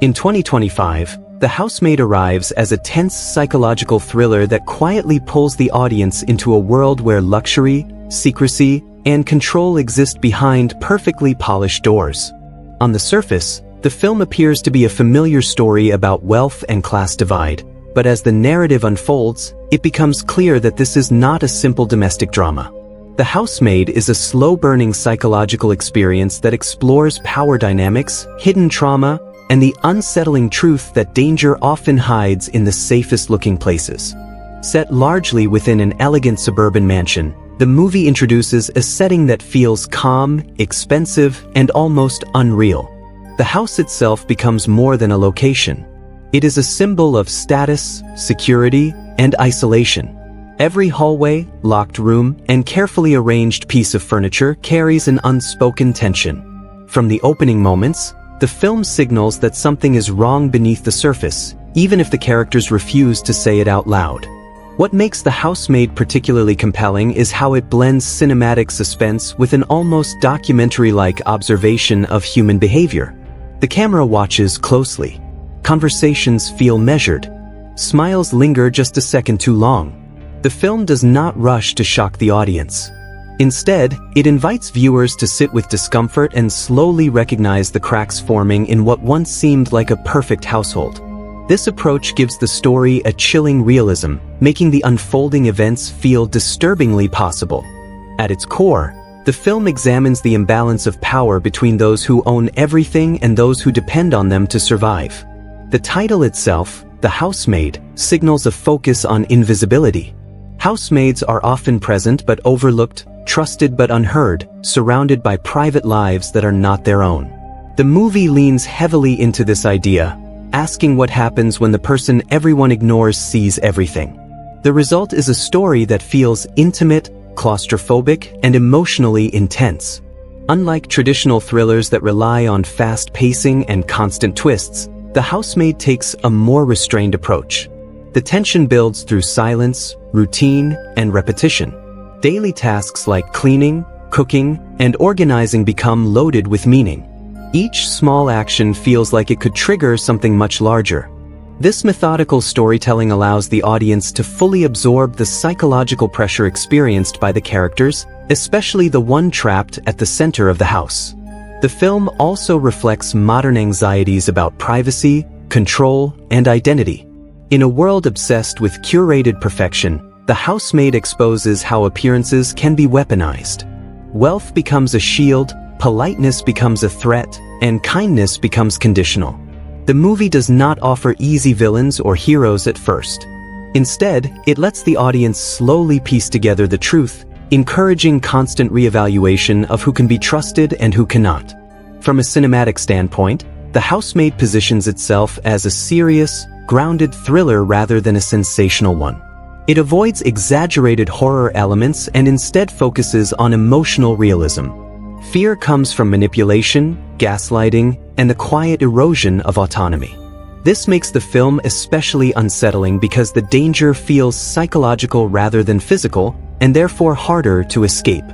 In 2025, The Housemaid arrives as a tense psychological thriller that quietly pulls the audience into a world where luxury, secrecy, and control exist behind perfectly polished doors. On the surface, the film appears to be a familiar story about wealth and class divide, but as the narrative unfolds, it becomes clear that this is not a simple domestic drama. The Housemaid is a slow-burning psychological experience that explores power dynamics, hidden trauma, and the unsettling truth that danger often hides in the safest-looking places. Set largely within an elegant suburban mansion, the movie introduces a setting that feels calm, expensive, and almost unreal. The house itself becomes more than a location. It is a symbol of status, security, and isolation. Every hallway, locked room, and carefully arranged piece of furniture carries an unspoken tension. From the opening moments, the film signals that something is wrong beneath the surface, even if the characters refuse to say it out loud. What makes The Housemaid particularly compelling is how it blends cinematic suspense with an almost documentary-like observation of human behavior. The camera watches closely. Conversations feel measured. Smiles linger just a second too long. The film does not rush to shock the audience. Instead, it invites viewers to sit with discomfort and slowly recognize the cracks forming in what once seemed like a perfect household. This approach gives the story a chilling realism, making the unfolding events feel disturbingly possible. At its core, the film examines the imbalance of power between those who own everything and those who depend on them to survive. The title itself, The Housemaid, signals a focus on invisibility. Housemaids are often present but overlooked, trusted but unheard, surrounded by private lives that are not their own. The movie leans heavily into this idea, asking what happens when the person everyone ignores sees everything. The result is a story that feels intimate, claustrophobic, and emotionally intense. Unlike traditional thrillers that rely on fast pacing and constant twists, The Housemaid takes a more restrained approach. The tension builds through silence, routine, and repetition. Daily tasks like cleaning, cooking, and organizing become loaded with meaning. Each small action feels like it could trigger something much larger. This methodical storytelling allows the audience to fully absorb the psychological pressure experienced by the characters, especially the one trapped at the center of the house. The film also reflects modern anxieties about privacy, control, and identity. In a world obsessed with curated perfection, The Housemaid exposes how appearances can be weaponized. Wealth becomes a shield, politeness becomes a threat, and kindness becomes conditional. The movie does not offer easy villains or heroes at first. Instead, it lets the audience slowly piece together the truth, encouraging constant reevaluation of who can be trusted and who cannot. From a cinematic standpoint, The Housemaid positions itself as a serious, grounded thriller rather than a sensational one. It avoids exaggerated horror elements and instead focuses on emotional realism. Fear comes from manipulation, gaslighting, and the quiet erosion of autonomy. This makes the film especially unsettling because the danger feels psychological rather than physical, and therefore harder to escape.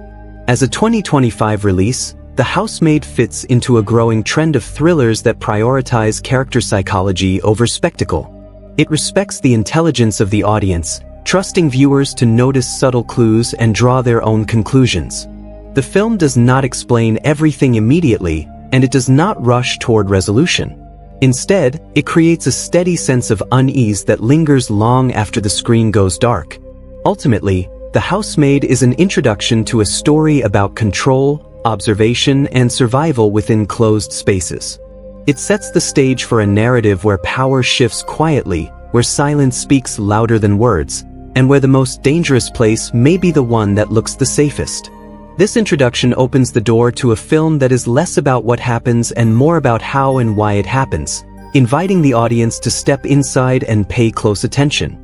As a 2025 release, The Housemaid fits into a growing trend of thrillers that prioritize character psychology over spectacle. It respects the intelligence of the audience, trusting viewers to notice subtle clues and draw their own conclusions. The film does not explain everything immediately, and it does not rush toward resolution. Instead, it creates a steady sense of unease that lingers long after the screen goes dark. Ultimately, The Housemaid is an introduction to a story about control, observation, and survival within closed spaces. It sets the stage for a narrative where power shifts quietly, where silence speaks louder than words, and where the most dangerous place may be the one that looks the safest. This introduction opens the door to a film that is less about what happens and more about how and why it happens, inviting the audience to step inside and pay close attention.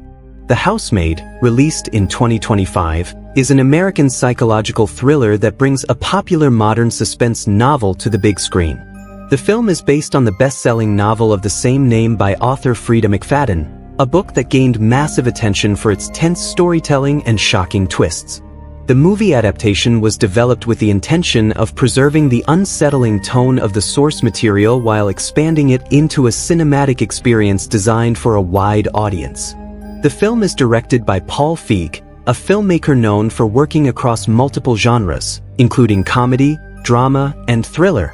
The Housemaid, released in 2025, is an American psychological thriller that brings a popular modern suspense novel to the big screen. The film is based on the best-selling novel of the same name by author Freida McFadden, a book that gained massive attention for its tense storytelling and shocking twists. The movie adaptation was developed with the intention of preserving the unsettling tone of the source material while expanding it into a cinematic experience designed for a wide audience. The film is directed by Paul Feig, a filmmaker known for working across multiple genres, including comedy, drama, and thriller.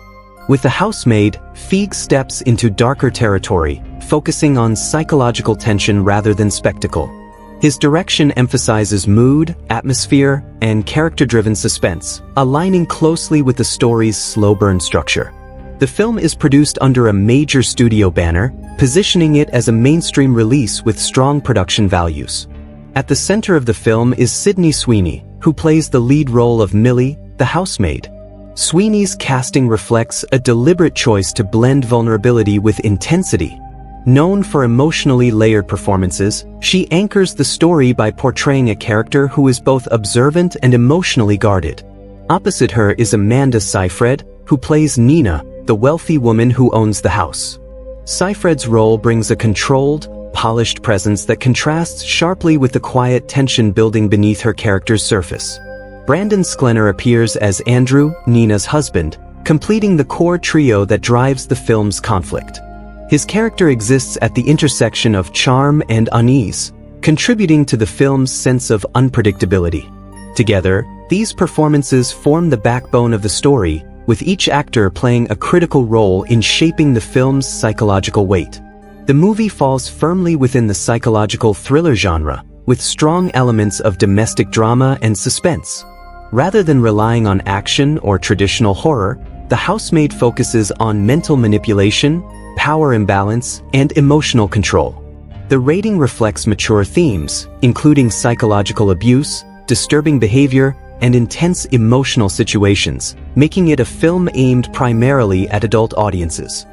With The Housemaid, Feig steps into darker territory, focusing on psychological tension rather than spectacle. His direction emphasizes mood, atmosphere, and character-driven suspense, aligning closely with the story's slow-burn structure. The film is produced under a major studio banner, positioning it as a mainstream release with strong production values. At the center of the film is Sydney Sweeney, who plays the lead role of Millie, the housemaid. Sweeney's casting reflects a deliberate choice to blend vulnerability with intensity. Known for emotionally layered performances, she anchors the story by portraying a character who is both observant and emotionally guarded. Opposite her is Amanda Seyfried, who plays Nina, the wealthy woman who owns the house. Seyfried's role brings a controlled, polished presence that contrasts sharply with the quiet tension building beneath her character's surface. Brandon Sklenar appears as Andrew, Nina's husband, completing the core trio that drives the film's conflict. His character exists at the intersection of charm and unease, contributing to the film's sense of unpredictability. Together, these performances form the backbone of the story, with each actor playing a critical role in shaping the film's psychological weight. The movie falls firmly within the psychological thriller genre, with strong elements of domestic drama and suspense. Rather than relying on action or traditional horror, The Housemaid focuses on mental manipulation, power imbalance, and emotional control. The rating reflects mature themes, including psychological abuse, disturbing behavior, and intense emotional situations, making it a film aimed primarily at adult audiences.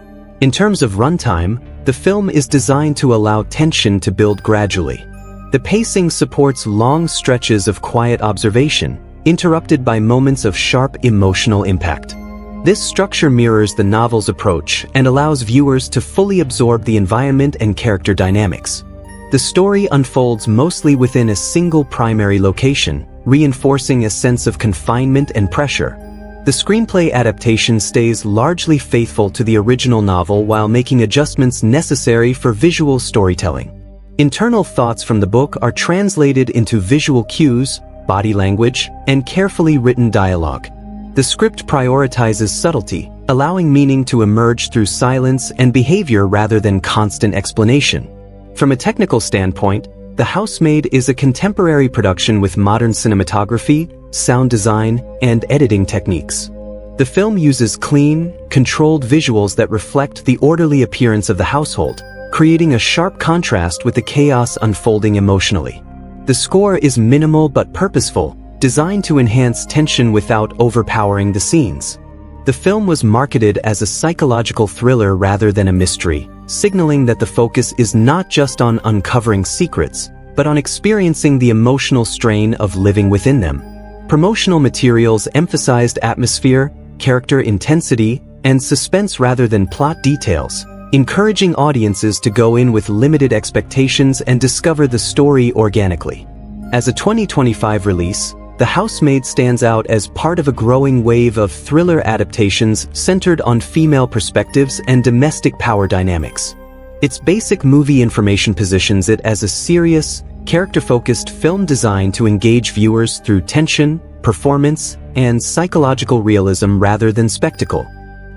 In terms of runtime, the film is designed to allow tension to build gradually. The pacing supports long stretches of quiet observation, interrupted by moments of sharp emotional impact. This structure mirrors the novel's approach and allows viewers to fully absorb the environment and character dynamics. The story unfolds mostly within a single primary location, reinforcing a sense of confinement and pressure. The screenplay adaptation stays largely faithful to the original novel while making adjustments necessary for visual storytelling. Internal thoughts from the book are translated into visual cues, body language, and carefully written dialogue. The script prioritizes subtlety, allowing meaning to emerge through silence and behavior rather than constant explanation. From a technical standpoint, The Housemaid is a contemporary production with modern cinematography, sound design, and editing techniques. The film uses clean, controlled visuals that reflect the orderly appearance of the household, creating a sharp contrast with the chaos unfolding emotionally. The score is minimal but purposeful, designed to enhance tension without overpowering the scenes. The film was marketed as a psychological thriller rather than a mystery, signaling that the focus is not just on uncovering secrets, but on experiencing the emotional strain of living within them. Promotional materials emphasized atmosphere, character intensity, and suspense rather than plot details, encouraging audiences to go in with limited expectations and discover the story organically. As a 2025 release, The Housemaid stands out as part of a growing wave of thriller adaptations centered on female perspectives and domestic power dynamics. Its basic movie information positions it as a serious, character-focused film designed to engage viewers through tension, performance, and psychological realism rather than spectacle.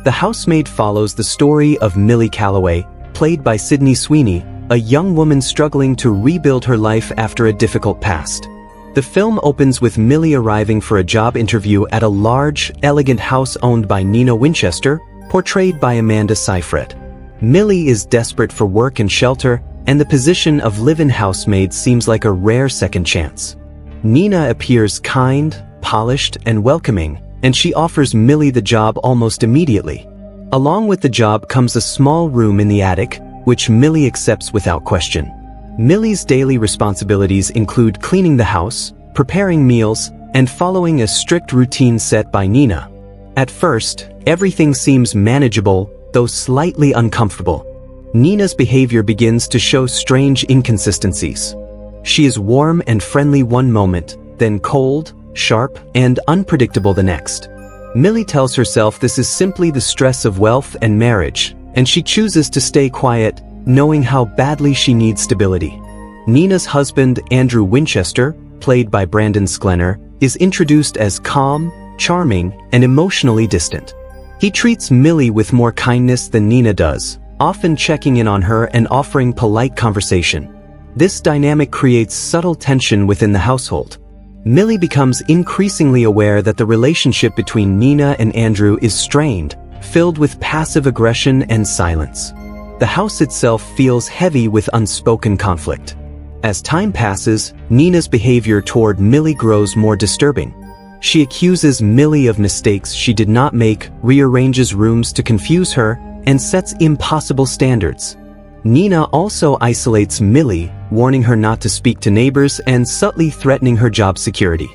The Housemaid follows the story of Millie Calloway, played by Sydney Sweeney, a young woman struggling to rebuild her life after a difficult past. The film opens with Millie arriving for a job interview at a large, elegant house owned by Nina Winchester, portrayed by Amanda Seyfried. Millie is desperate for work and shelter, and the position of live-in housemaid seems like a rare second chance. Nina appears kind, polished, and welcoming, and she offers Millie the job almost immediately. Along with the job comes a small room in the attic, which Millie accepts without question. Millie's daily responsibilities include cleaning the house, preparing meals, and following a strict routine set by Nina. At first, everything seems manageable, though slightly uncomfortable. Nina's behavior begins to show strange inconsistencies. She is warm and friendly one moment, then cold, sharp, and unpredictable the next. Millie tells herself this is simply the stress of wealth and marriage, and she chooses to stay quiet, knowing how badly she needs stability. Nina's husband, Andrew Winchester, played by Brandon Sklenar, is introduced as calm, charming, and emotionally distant. He treats Millie with more kindness than Nina does, often checking in on her and offering polite conversation. This dynamic creates subtle tension within the household. Millie becomes increasingly aware that the relationship between Nina and Andrew is strained, filled with passive aggression and silence. The house itself feels heavy with unspoken conflict. As time passes, Nina's behavior toward Millie grows more disturbing. She accuses Millie of mistakes she did not make, rearranges rooms to confuse her, and sets impossible standards. Nina also isolates Millie, warning her not to speak to neighbors and subtly threatening her job security.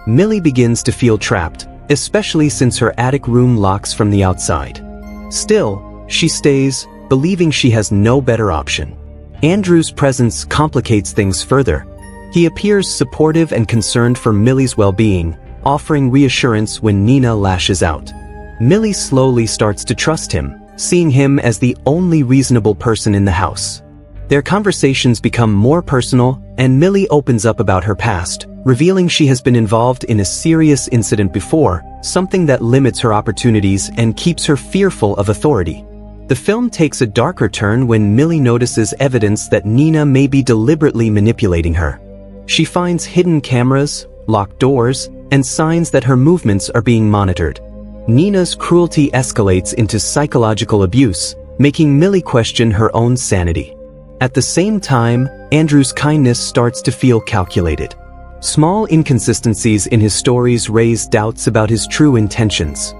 Millie begins to feel trapped, especially since her attic room locks from the outside. Still, she stays, believing she has no better option. Andrew's presence complicates things further. He appears supportive and concerned for Millie's well-being, offering reassurance when Nina lashes out. Millie slowly starts to trust him, seeing him as the only reasonable person in the house. Their conversations become more personal, and Millie opens up about her past, revealing she has been involved in a serious incident before, something that limits her opportunities and keeps her fearful of authority. The film takes a darker turn when Millie notices evidence that Nina may be deliberately manipulating her. She finds hidden cameras, locked doors, and signs that her movements are being monitored. Nina's cruelty escalates into psychological abuse, making Millie question her own sanity. At the same time, Andrew's kindness starts to feel calculated. Small inconsistencies in his stories raise doubts about his true intentions.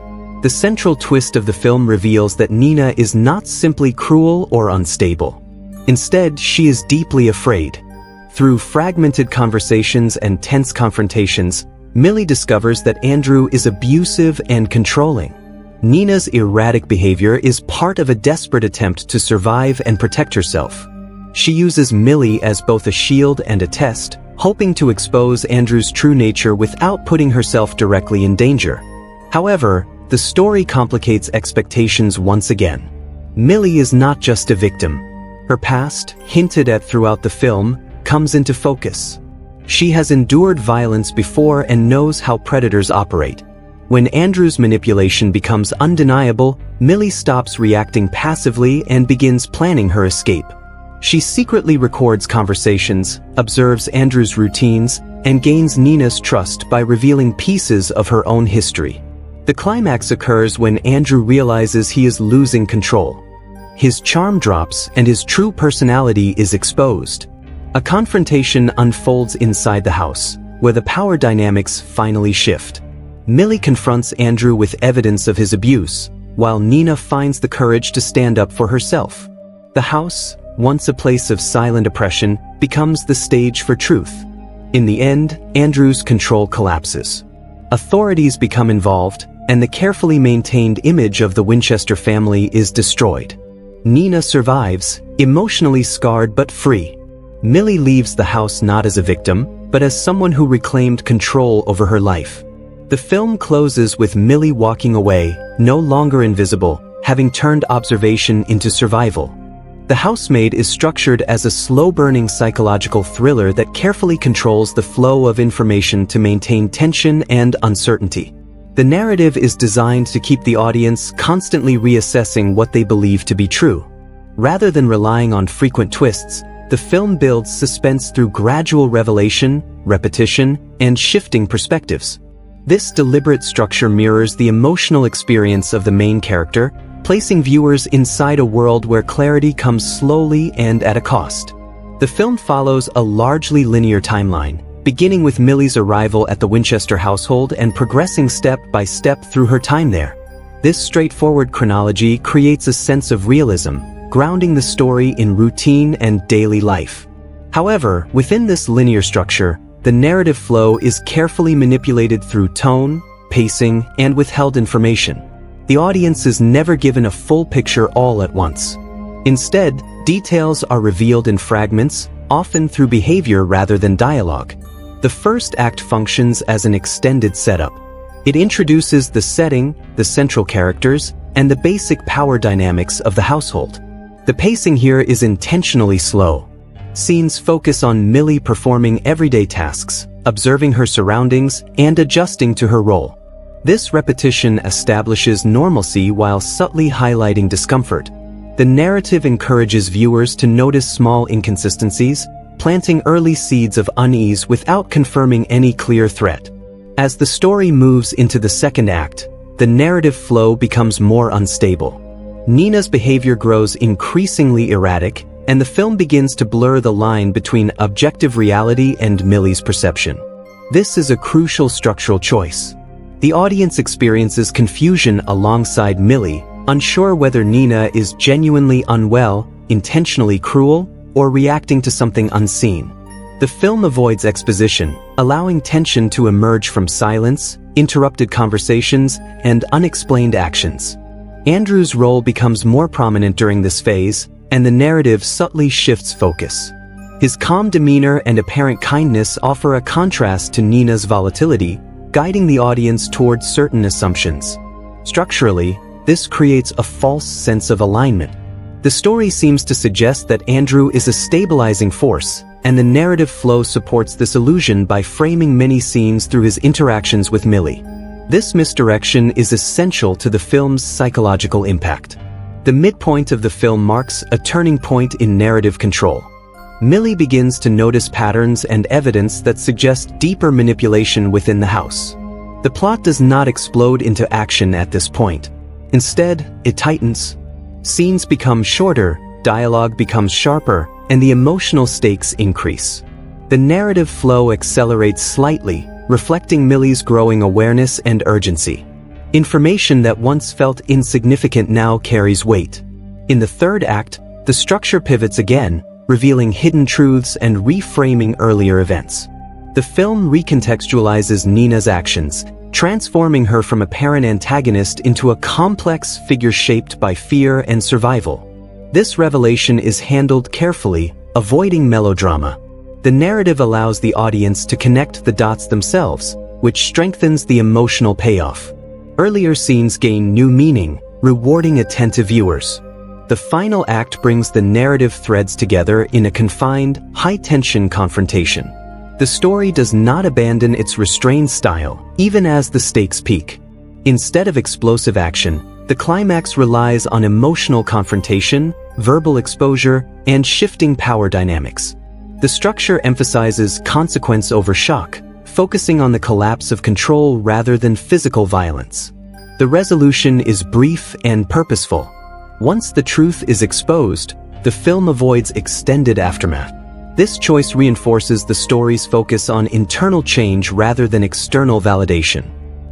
The central twist of the film reveals that Nina is not simply cruel or unstable. Instead, she is deeply afraid. Through fragmented conversations and tense confrontations, Millie discovers that Andrew is abusive and controlling. Nina's erratic behavior is part of a desperate attempt to survive and protect herself. She uses Millie as both a shield and a test, hoping to expose Andrew's true nature without putting herself directly in danger. However, the story complicates expectations once again. Millie is not just a victim. Her past, hinted at throughout the film, comes into focus. She has endured violence before and knows how predators operate. When Andrew's manipulation becomes undeniable, Millie stops reacting passively and begins planning her escape. She secretly records conversations, observes Andrew's routines, and gains Nina's trust by revealing pieces of her own history. The climax occurs when Andrew realizes he is losing control. His charm drops and his true personality is exposed. A confrontation unfolds inside the house, where the power dynamics finally shift. Millie confronts Andrew with evidence of his abuse, while Nina finds the courage to stand up for herself. The house, once a place of silent oppression, becomes the stage for truth. In the end, Andrew's control collapses. Authorities become involved, and the carefully maintained image of the Winchester family is destroyed. Nina survives, emotionally scarred but free. Millie leaves the house not as a victim, but as someone who reclaimed control over her life. The film closes with Millie walking away, no longer invisible, having turned observation into survival. The Housemaid is structured as a slow-burning psychological thriller that carefully controls the flow of information to maintain tension and uncertainty. The narrative is designed to keep the audience constantly reassessing what they believe to be true. Rather than relying on frequent twists, the film builds suspense through gradual revelation, repetition, and shifting perspectives. This deliberate structure mirrors the emotional experience of the main character, placing viewers inside a world where clarity comes slowly and at a cost. The film follows a largely linear timeline, beginning with Millie's arrival at the Winchester household and progressing step by step through her time there. This straightforward chronology creates a sense of realism, grounding the story in routine and daily life. However, within this linear structure, the narrative flow is carefully manipulated through tone, pacing, and withheld information. The audience is never given a full picture all at once. Instead, details are revealed in fragments, often through behavior rather than dialogue. The first act functions as an extended setup. It introduces the setting, the central characters, and the basic power dynamics of the household. The pacing here is intentionally slow. Scenes focus on Millie performing everyday tasks, observing her surroundings, and adjusting to her role. This repetition establishes normalcy while subtly highlighting discomfort. The narrative encourages viewers to notice small inconsistencies, planting early seeds of unease without confirming any clear threat. As the story moves into the second act, the narrative flow becomes more unstable. Nina's behavior grows increasingly erratic, and the film begins to blur the line between objective reality and Millie's perception. This is a crucial structural choice. The audience experiences confusion alongside Millie, unsure whether Nina is genuinely unwell, intentionally cruel, or reacting to something unseen. The film avoids exposition, allowing tension to emerge from silence, interrupted conversations, and unexplained actions. Andrew's role becomes more prominent during this phase, and the narrative subtly shifts focus. His calm demeanor and apparent kindness offer a contrast to Nina's volatility, guiding the audience towards certain assumptions. Structurally, this creates a false sense of alignment. The story seems to suggest that Andrew is a stabilizing force, and the narrative flow supports this illusion by framing many scenes through his interactions with Millie. This misdirection is essential to the film's psychological impact. The midpoint of the film marks a turning point in narrative control. Millie begins to notice patterns and evidence that suggest deeper manipulation within the house. The plot does not explode into action at this point. Instead, it tightens. Scenes become shorter, dialogue becomes sharper, and the emotional stakes increase. The narrative flow accelerates slightly, reflecting Millie's growing awareness and urgency. Information that once felt insignificant now carries weight. In the third act, the structure pivots again, revealing hidden truths and reframing earlier events. The film recontextualizes Nina's actions, transforming her from a parent antagonist into a complex figure shaped by fear and survival. This revelation is handled carefully, avoiding melodrama. The narrative allows the audience to connect the dots themselves, which strengthens the emotional payoff. Earlier scenes gain new meaning, rewarding attentive viewers. The final act brings the narrative threads together in a confined, high-tension confrontation. The story does not abandon its restrained style, even as the stakes peak. Instead of explosive action, the climax relies on emotional confrontation, verbal exposure, and shifting power dynamics. The structure emphasizes consequence over shock, focusing on the collapse of control rather than physical violence. The resolution is brief and purposeful. Once the truth is exposed, the film avoids extended aftermath. This choice reinforces the story's focus on internal change rather than external validation.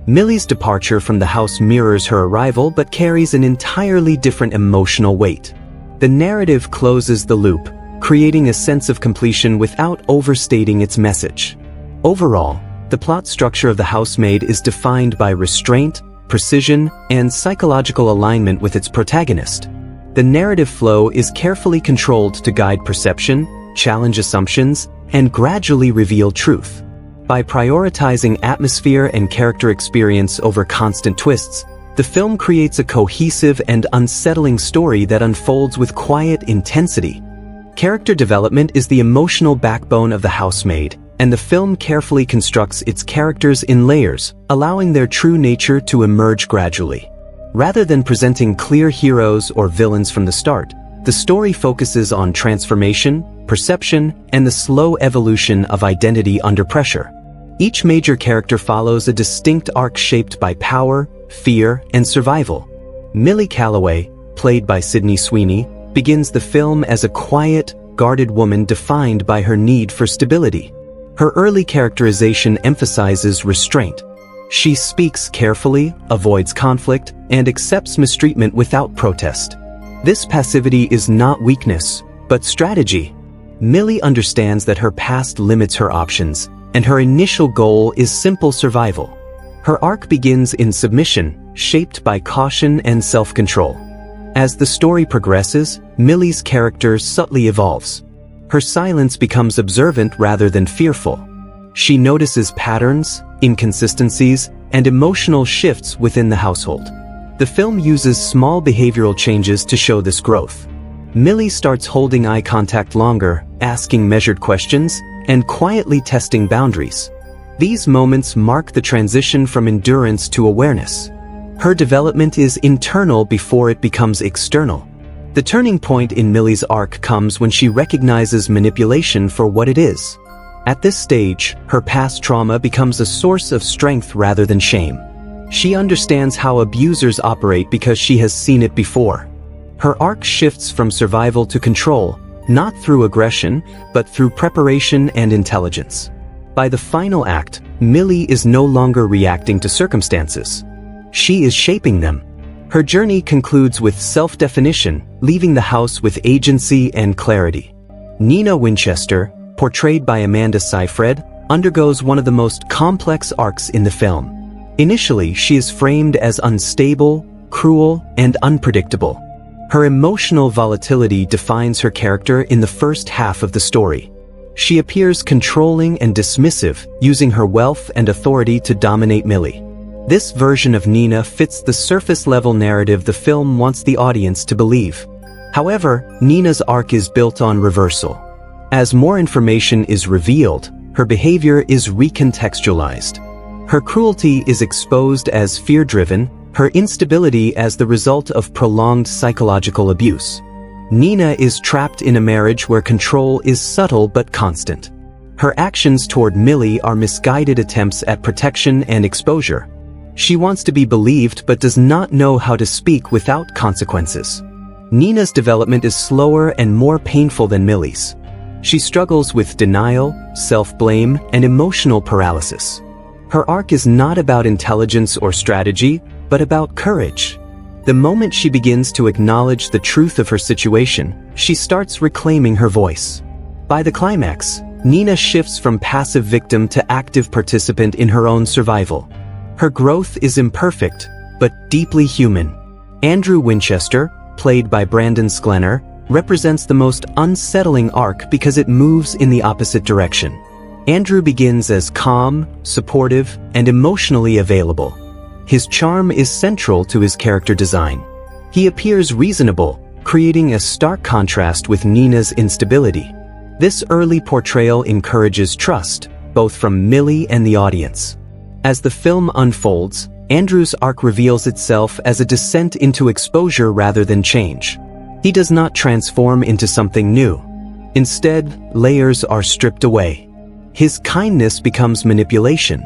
Millie's departure from the house mirrors her arrival but carries an entirely different emotional weight. The narrative closes the loop, creating a sense of completion without overstating its message. Overall, the plot structure of The Housemaid is defined by restraint, precision, and psychological alignment with its protagonist. The narrative flow is carefully controlled to guide perception, challenge assumptions, and gradually reveal truth. By prioritizing atmosphere and character experience over constant twists, the film creates a cohesive and unsettling story that unfolds with quiet intensity. Character development is the emotional backbone of The Housemaid, and the film carefully constructs its characters in layers, allowing their true nature to emerge gradually. Rather than presenting clear heroes or villains from the start, the story focuses on transformation, perception, and the slow evolution of identity under pressure. Each major character follows a distinct arc shaped by power, fear, and survival. Millie Calloway, played by Sweeney, begins the film as a quiet, guarded woman defined by her need for stability. Her early characterization emphasizes restraint. She speaks carefully, avoids conflict, and accepts mistreatment without protest. This passivity is not weakness, but strategy. Millie understands that her past limits her options, and her initial goal is simple survival. Her arc begins in submission, shaped by caution and self-control. As the story progresses, Millie's character subtly evolves. Her silence becomes observant rather than fearful. She notices patterns, inconsistencies, and emotional shifts within the household. The film uses small behavioral changes to show this growth. Millie starts holding eye contact longer, asking measured questions, and quietly testing boundaries. These moments mark the transition from endurance to awareness. Her development is internal before it becomes external. The turning point in Millie's arc comes when she recognizes manipulation for what it is. At this stage, her past trauma becomes a source of strength rather than shame. She understands how abusers operate because she has seen it before. Her arc shifts from survival to control, not through aggression, but through preparation and intelligence. By the final act, Millie is no longer reacting to circumstances. She is shaping them. Her journey concludes with self-definition, leaving the house with agency and clarity. Nina Winchester, portrayed by Amanda Seyfried, undergoes one of the most complex arcs in the film. Initially, she is framed as unstable, cruel, and unpredictable. Her emotional volatility defines her character in the first half of the story. She appears controlling and dismissive, using her wealth and authority to dominate Millie. This version of Nina fits the surface-level narrative the film wants the audience to believe. However, Nina's arc is built on reversal. As more information is revealed, her behavior is recontextualized. Her cruelty is exposed as fear-driven, her instability as the result of prolonged psychological abuse. Nina is trapped in a marriage where control is subtle but constant. Her actions toward Millie are misguided attempts at protection and exposure. She wants to be believed but does not know how to speak without consequences. Nina's development is slower and more painful than Millie's. She struggles with denial, self-blame, and emotional paralysis. Her arc is not about intelligence or strategy, but about courage. The moment she begins to acknowledge the truth of her situation, she starts reclaiming her voice. By the climax, Nina shifts from passive victim to active participant in her own survival. Her growth is imperfect, but deeply human. Andrew Winchester, played by Brandon Sklenar, represents the most unsettling arc because it moves in the opposite direction. Andrew begins as calm, supportive, and emotionally available. His charm is central to his character design. He appears reasonable, creating a stark contrast with Nina's instability. This early portrayal encourages trust, both from Millie and the audience. As the film unfolds, Andrew's arc reveals itself as a descent into exposure rather than change. He does not transform into something new. Instead, layers are stripped away. His kindness becomes manipulation.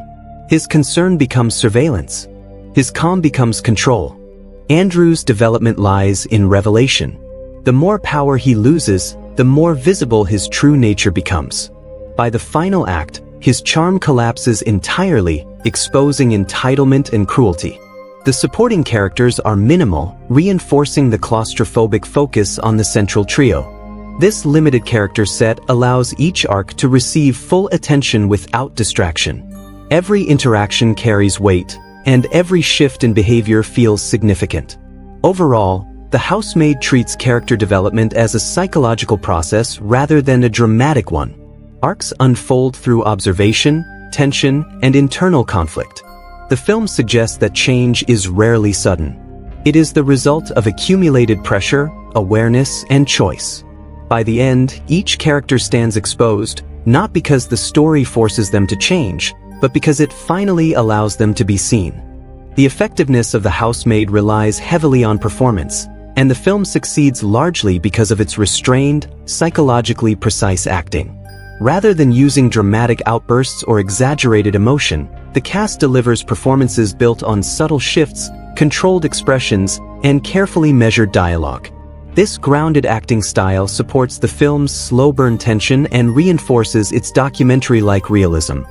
His concern becomes surveillance. His calm becomes control. Andrew's development lies in revelation. The more power he loses, the more visible his true nature becomes. By the final act, his charm collapses entirely, exposing entitlement and cruelty. The supporting characters are minimal, reinforcing the claustrophobic focus on the central trio. This limited character set allows each arc to receive full attention without distraction. Every interaction carries weight, and every shift in behavior feels significant. Overall, The Housemaid treats character development as a psychological process rather than a dramatic one. Arcs unfold through observation, tension, and internal conflict. The film suggests that change is rarely sudden. It is the result of accumulated pressure, awareness, and choice. By the end, each character stands exposed, not because the story forces them to change, but because it finally allows them to be seen. The effectiveness of The Housemaid relies heavily on performance, and the film succeeds largely because of its restrained, psychologically precise acting. Rather than using dramatic outbursts or exaggerated emotion, the cast delivers performances built on subtle shifts, controlled expressions, and carefully measured dialogue. This grounded acting style supports the film's slow-burn tension and reinforces its documentary-like realism.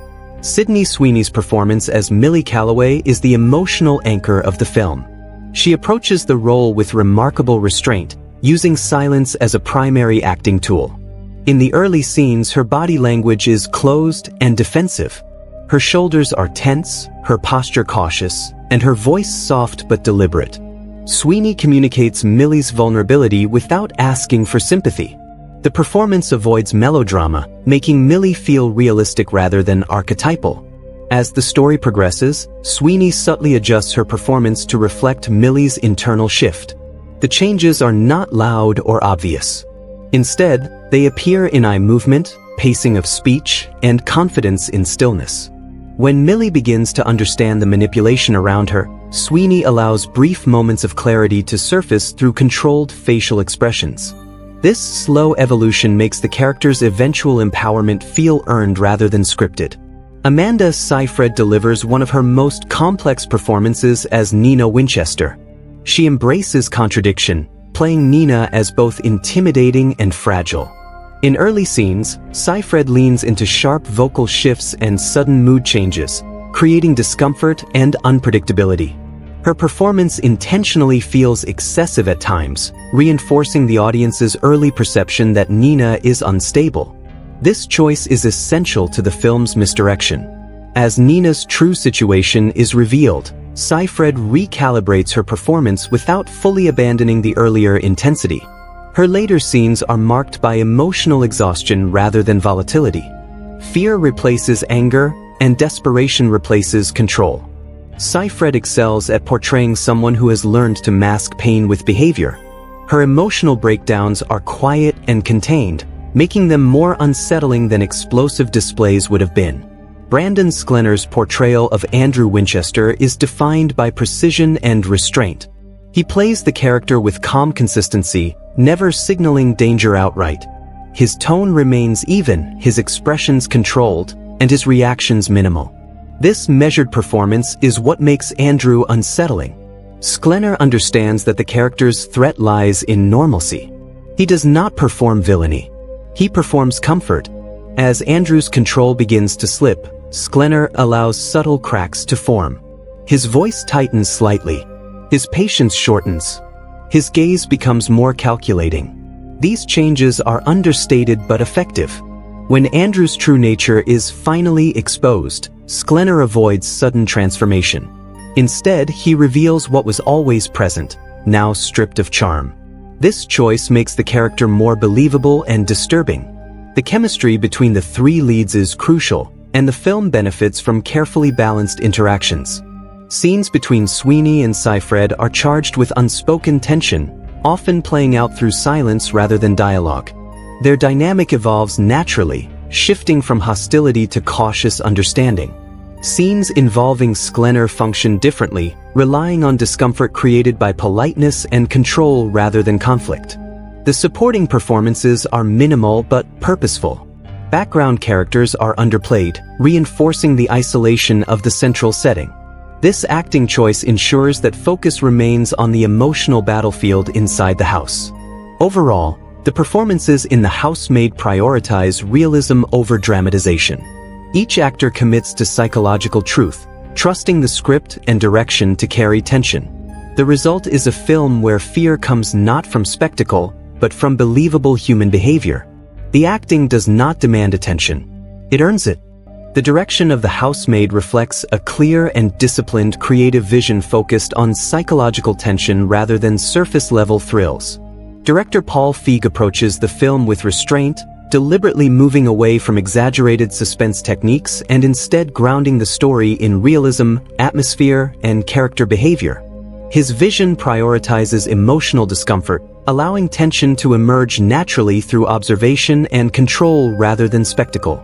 Sydney Sweeney's performance as Millie Calloway is the emotional anchor of the film. She approaches the role with remarkable restraint, using silence as a primary acting tool. In the early scenes, her body language is closed and defensive. Her shoulders are tense, her posture cautious, and her voice soft but deliberate. Sweeney communicates Millie's vulnerability without asking for sympathy. The performance avoids melodrama, making Millie feel realistic rather than archetypal. As the story progresses, Sweeney subtly adjusts her performance to reflect Millie's internal shift. The changes are not loud or obvious. Instead, they appear in eye movement, pacing of speech, and confidence in stillness. When Millie begins to understand the manipulation around her, Sweeney allows brief moments of clarity to surface through controlled facial expressions. This slow evolution makes the character's eventual empowerment feel earned rather than scripted. Amanda Seyfried delivers one of her most complex performances as Nina Winchester. She embraces contradiction, playing Nina as both intimidating and fragile. In early scenes, Seyfried leans into sharp vocal shifts and sudden mood changes, creating discomfort and unpredictability. Her performance intentionally feels excessive at times, reinforcing the audience's early perception that Nina is unstable. This choice is essential to the film's misdirection. As Nina's true situation is revealed, Seyfried recalibrates her performance without fully abandoning the earlier intensity. Her later scenes are marked by emotional exhaustion rather than volatility. Fear replaces anger, and desperation replaces control. Seyfried excels at portraying someone who has learned to mask pain with behavior. Her emotional breakdowns are quiet and contained, making them more unsettling than explosive displays would have been. Brandon Sklenor's portrayal of Andrew Winchester is defined by precision and restraint. He plays the character with calm consistency, never signaling danger outright. His tone remains even, his expressions controlled, and his reactions minimal. This measured performance is what makes Andrew unsettling. Sklenor understands that the character's threat lies in normalcy. He does not perform villainy. He performs comfort. As Andrew's control begins to slip, Sklenor allows subtle cracks to form. His voice tightens slightly. His patience shortens. His gaze becomes more calculating. These changes are understated but effective. When Andrew's true nature is finally exposed, Sklenor avoids sudden transformation. Instead, he reveals what was always present, now stripped of charm. This choice makes the character more believable and disturbing. The chemistry between the three leads is crucial, and the film benefits from carefully balanced interactions. Scenes between Sweeney and Seyfried are charged with unspoken tension, often playing out through silence rather than dialogue. Their dynamic evolves naturally, shifting from hostility to cautious understanding. Scenes involving Sklenor function differently, relying on discomfort created by politeness and control rather than conflict. The supporting performances are minimal but purposeful. Background characters are underplayed, reinforcing the isolation of the central setting. This acting choice ensures that focus remains on the emotional battlefield inside the house. Overall, the performances in The Housemaid prioritize realism over dramatization. Each actor commits to psychological truth, trusting the script and direction to carry tension. The result is a film where fear comes not from spectacle, but from believable human behavior. The acting does not demand attention. It earns it. The direction of The Housemaid reflects a clear and disciplined creative vision focused on psychological tension rather than surface-level thrills. Director Paul Feig approaches the film with restraint, deliberately moving away from exaggerated suspense techniques and instead grounding the story in realism, atmosphere, and character behavior. His vision prioritizes emotional discomfort, allowing tension to emerge naturally through observation and control rather than spectacle.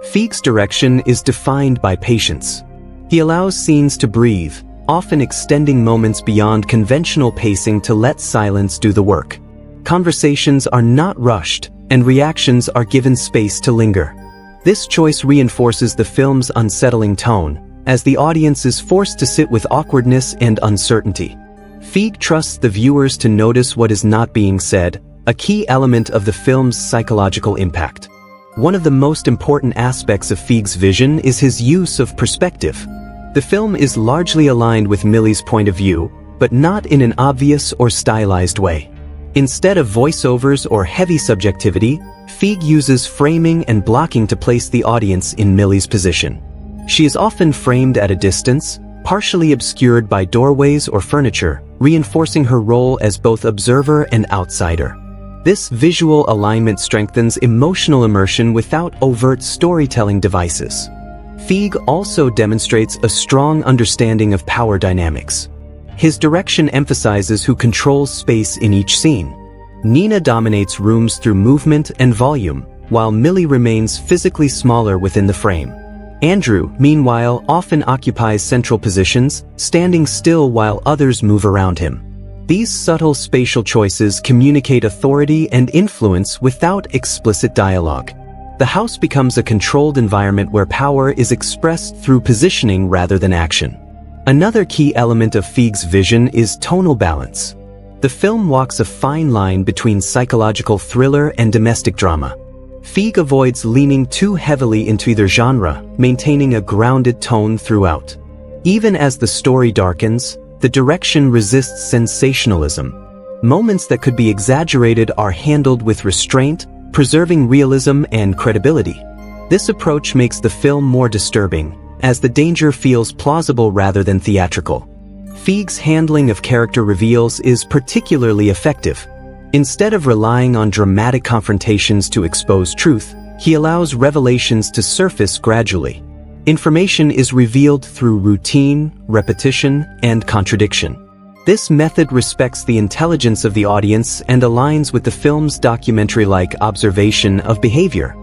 Feig's direction is defined by patience. He allows scenes to breathe, often extending moments beyond conventional pacing to let silence do the work. Conversations are not rushed, and reactions are given space to linger. This choice reinforces the film's unsettling tone, as the audience is forced to sit with awkwardness and uncertainty. Feig trusts the viewers to notice what is not being said, a key element of the film's psychological impact. One of the most important aspects of Feig's vision is his use of perspective. The film is largely aligned with Millie's point of view, but not in an obvious or stylized way. Instead of voiceovers or heavy subjectivity, Feig uses framing and blocking to place the audience in Millie's position. She is often framed at a distance, partially obscured by doorways or furniture, reinforcing her role as both observer and outsider. This visual alignment strengthens emotional immersion without overt storytelling devices. Feig also demonstrates a strong understanding of power dynamics. His direction emphasizes who controls space in each scene. Nina dominates rooms through movement and volume, while Millie remains physically smaller within the frame. Andrew, meanwhile, often occupies central positions, standing still while others move around him. These subtle spatial choices communicate authority and influence without explicit dialogue. The house becomes a controlled environment where power is expressed through positioning rather than action. Another key element of Feig's vision is tonal balance. The film walks a fine line between psychological thriller and domestic drama. Feig avoids leaning too heavily into either genre, maintaining a grounded tone throughout. Even as the story darkens, the direction resists sensationalism. Moments that could be exaggerated are handled with restraint, preserving realism and credibility. This approach makes the film more disturbing, as the danger feels plausible rather than theatrical. Feig's handling of character reveals is particularly effective. Instead of relying on dramatic confrontations to expose truth, he allows revelations to surface gradually. Information is revealed through routine, repetition, and contradiction. This method respects the intelligence of the audience and aligns with the film's documentary-like observation of behavior.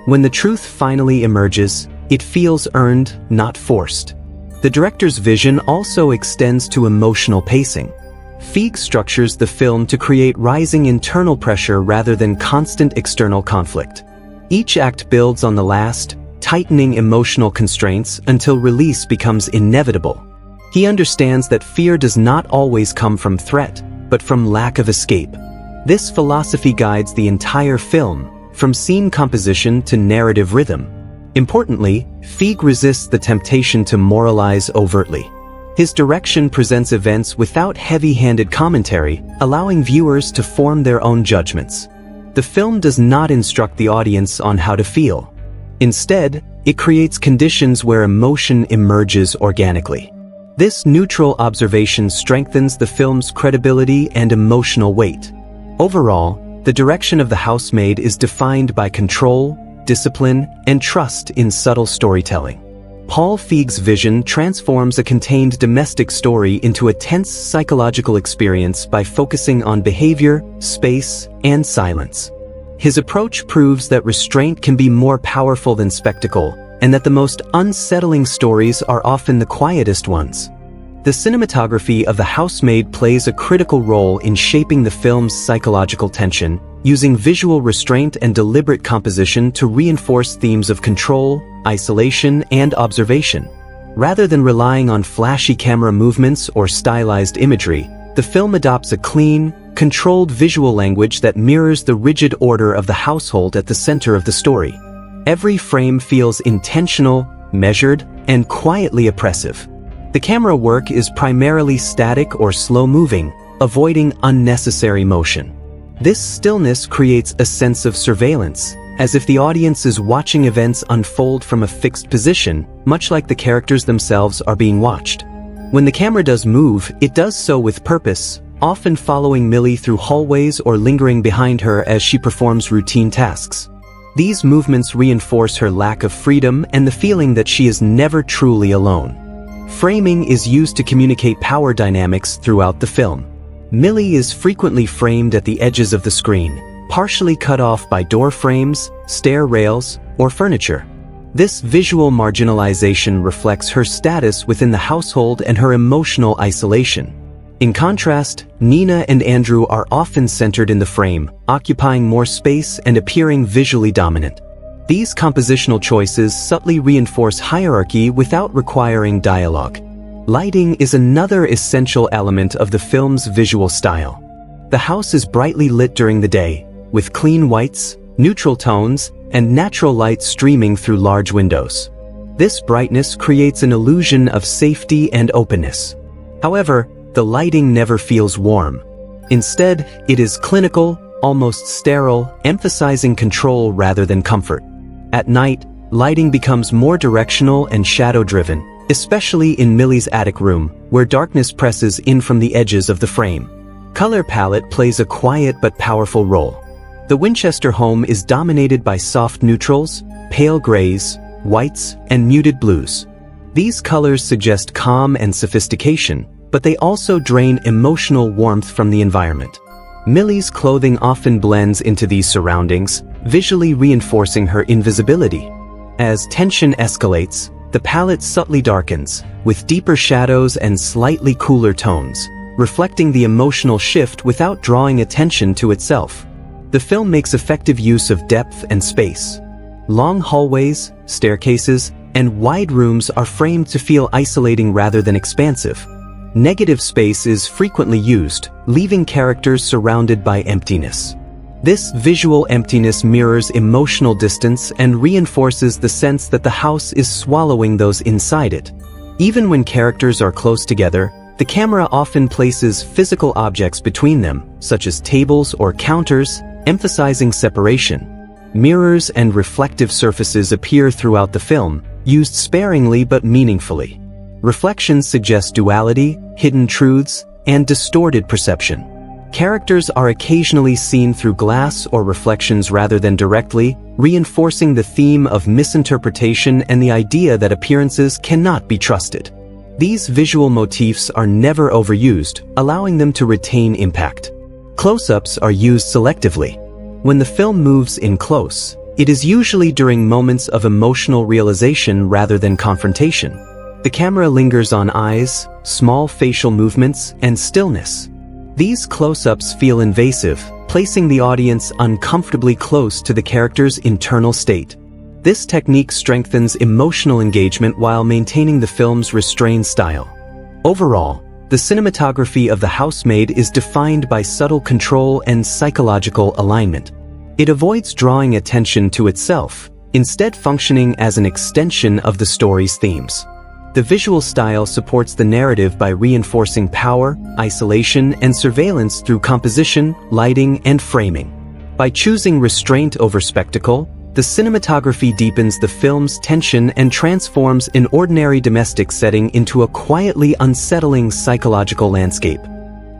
When the truth finally emerges, it feels earned, not forced. The director's vision also extends to emotional pacing. Feig structures the film to create rising internal pressure rather than constant external conflict. Each act builds on the last, tightening emotional constraints until release becomes inevitable. He understands that fear does not always come from threat, but from lack of escape. This philosophy guides the entire film, from scene composition to narrative rhythm. Importantly, Feig resists the temptation to moralize overtly. His direction presents events without heavy-handed commentary, allowing viewers to form their own judgments. The film does not instruct the audience on how to feel. Instead, it creates conditions where emotion emerges organically. This neutral observation strengthens the film's credibility and emotional weight. Overall, the direction of The Housemaid is defined by control, discipline, and trust in subtle storytelling. Paul Feig's vision transforms a contained domestic story into a tense psychological experience by focusing on behavior, space, and silence. His approach proves that restraint can be more powerful than spectacle, and that the most unsettling stories are often the quietest ones. The cinematography of The Housemaid plays a critical role in shaping the film's psychological tension, using visual restraint and deliberate composition to reinforce themes of control, isolation, and observation. Rather than relying on flashy camera movements or stylized imagery, the film adopts a clean, controlled visual language that mirrors the rigid order of the household at the center of the story. Every frame feels intentional, measured, and quietly oppressive. The camera work is primarily static or slow-moving, avoiding unnecessary motion. This stillness creates a sense of surveillance, as if the audience is watching events unfold from a fixed position, much like the characters themselves are being watched. When the camera does move, it does so with purpose, often following Millie through hallways or lingering behind her as she performs routine tasks. These movements reinforce her lack of freedom and the feeling that she is never truly alone. Framing is used to communicate power dynamics throughout the film. Millie is frequently framed at the edges of the screen, partially cut off by door frames, stair rails, or furniture. This visual marginalization reflects her status within the household and her emotional isolation. In contrast, Nina and Andrew are often centered in the frame, occupying more space and appearing visually dominant. These compositional choices subtly reinforce hierarchy without requiring dialogue. Lighting is another essential element of the film's visual style. The house is brightly lit during the day, with clean whites, neutral tones, and natural light streaming through large windows. This brightness creates an illusion of safety and openness. However, the lighting never feels warm. Instead, it is clinical, almost sterile, emphasizing control rather than comfort. At night, lighting becomes more directional and shadow-driven, especially in Millie's attic room, where darkness presses in from the edges of the frame. Color palette plays a quiet but powerful role. The Winchester home is dominated by soft neutrals, pale grays, whites, and muted blues. These colors suggest calm and sophistication, but they also drain emotional warmth from the environment. Millie's clothing often blends into these surroundings, visually reinforcing her invisibility. As tension escalates, the palette subtly darkens, with deeper shadows and slightly cooler tones, reflecting the emotional shift without drawing attention to itself. The film makes effective use of depth and space. Long hallways, staircases, and wide rooms are framed to feel isolating rather than expansive. Negative space is frequently used, leaving characters surrounded by emptiness. This visual emptiness mirrors emotional distance and reinforces the sense that the house is swallowing those inside it. Even when characters are close together, the camera often places physical objects between them, such as tables or counters, emphasizing separation. Mirrors and reflective surfaces appear throughout the film, used sparingly but meaningfully. Reflections suggest duality, hidden truths, and distorted perception. Characters are occasionally seen through glass or reflections rather than directly, reinforcing the theme of misinterpretation and the idea that appearances cannot be trusted. These visual motifs are never overused, allowing them to retain impact. Close-ups are used selectively. When the film moves in close, it is usually during moments of emotional realization rather than confrontation. The camera lingers on eyes, small facial movements, and stillness. These close-ups feel invasive, placing the audience uncomfortably close to the character's internal state. This technique strengthens emotional engagement while maintaining the film's restrained style. Overall, the cinematography of The Housemaid is defined by subtle control and psychological alignment. It avoids drawing attention to itself, instead functioning as an extension of the story's themes. The visual style supports the narrative by reinforcing power, isolation, and surveillance through composition, lighting, and framing. By choosing restraint over spectacle, the cinematography deepens the film's tension and transforms an ordinary domestic setting into a quietly unsettling psychological landscape.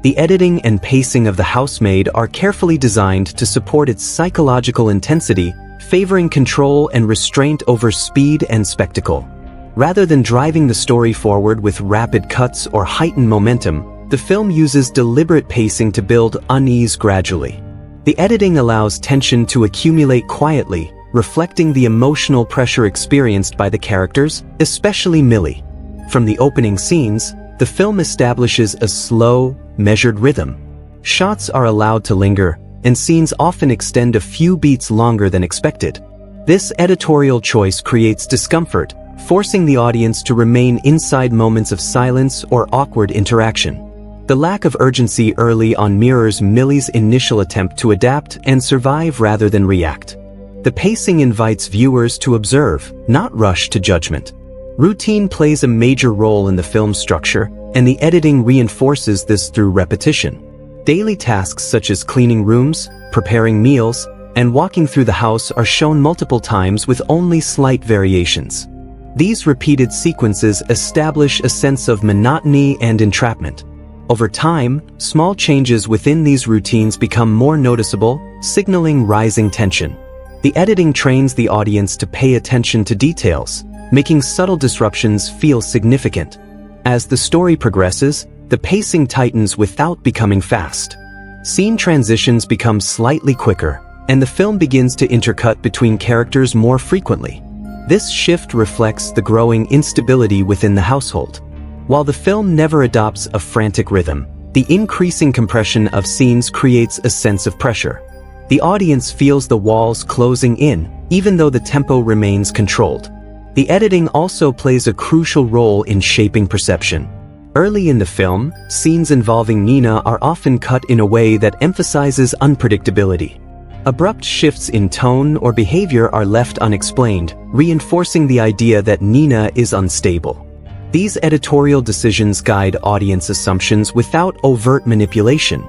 The editing and pacing of The Housemaid are carefully designed to support its psychological intensity, favoring control and restraint over speed and spectacle. Rather than driving the story forward with rapid cuts or heightened momentum, the film uses deliberate pacing to build unease gradually. The editing allows tension to accumulate quietly, reflecting the emotional pressure experienced by the characters, especially Millie. From the opening scenes, the film establishes a slow, measured rhythm. Shots are allowed to linger, and scenes often extend a few beats longer than expected. This editorial choice creates discomfort, forcing the audience to remain inside moments of silence or awkward interaction. The lack of urgency early on mirrors Millie's initial attempt to adapt and survive rather than react. The pacing invites viewers to observe, not rush to judgment. Routine plays a major role in the film's structure, and the editing reinforces this through repetition. Daily tasks such as cleaning rooms, preparing meals, and walking through the house are shown multiple times with only slight variations. These repeated sequences establish a sense of monotony and entrapment. Over time, small changes within these routines become more noticeable, signaling rising tension. The editing trains the audience to pay attention to details, making subtle disruptions feel significant. As the story progresses, the pacing tightens without becoming fast. Scene transitions become slightly quicker, and the film begins to intercut between characters more frequently. This shift reflects the growing instability within the household. While the film never adopts a frantic rhythm, the increasing compression of scenes creates a sense of pressure. The audience feels the walls closing in, even though the tempo remains controlled. The editing also plays a crucial role in shaping perception. Early in the film, scenes involving Nina are often cut in a way that emphasizes unpredictability. Abrupt shifts in tone or behavior are left unexplained, reinforcing the idea that Nina is unstable. These editorial decisions guide audience assumptions without overt manipulation.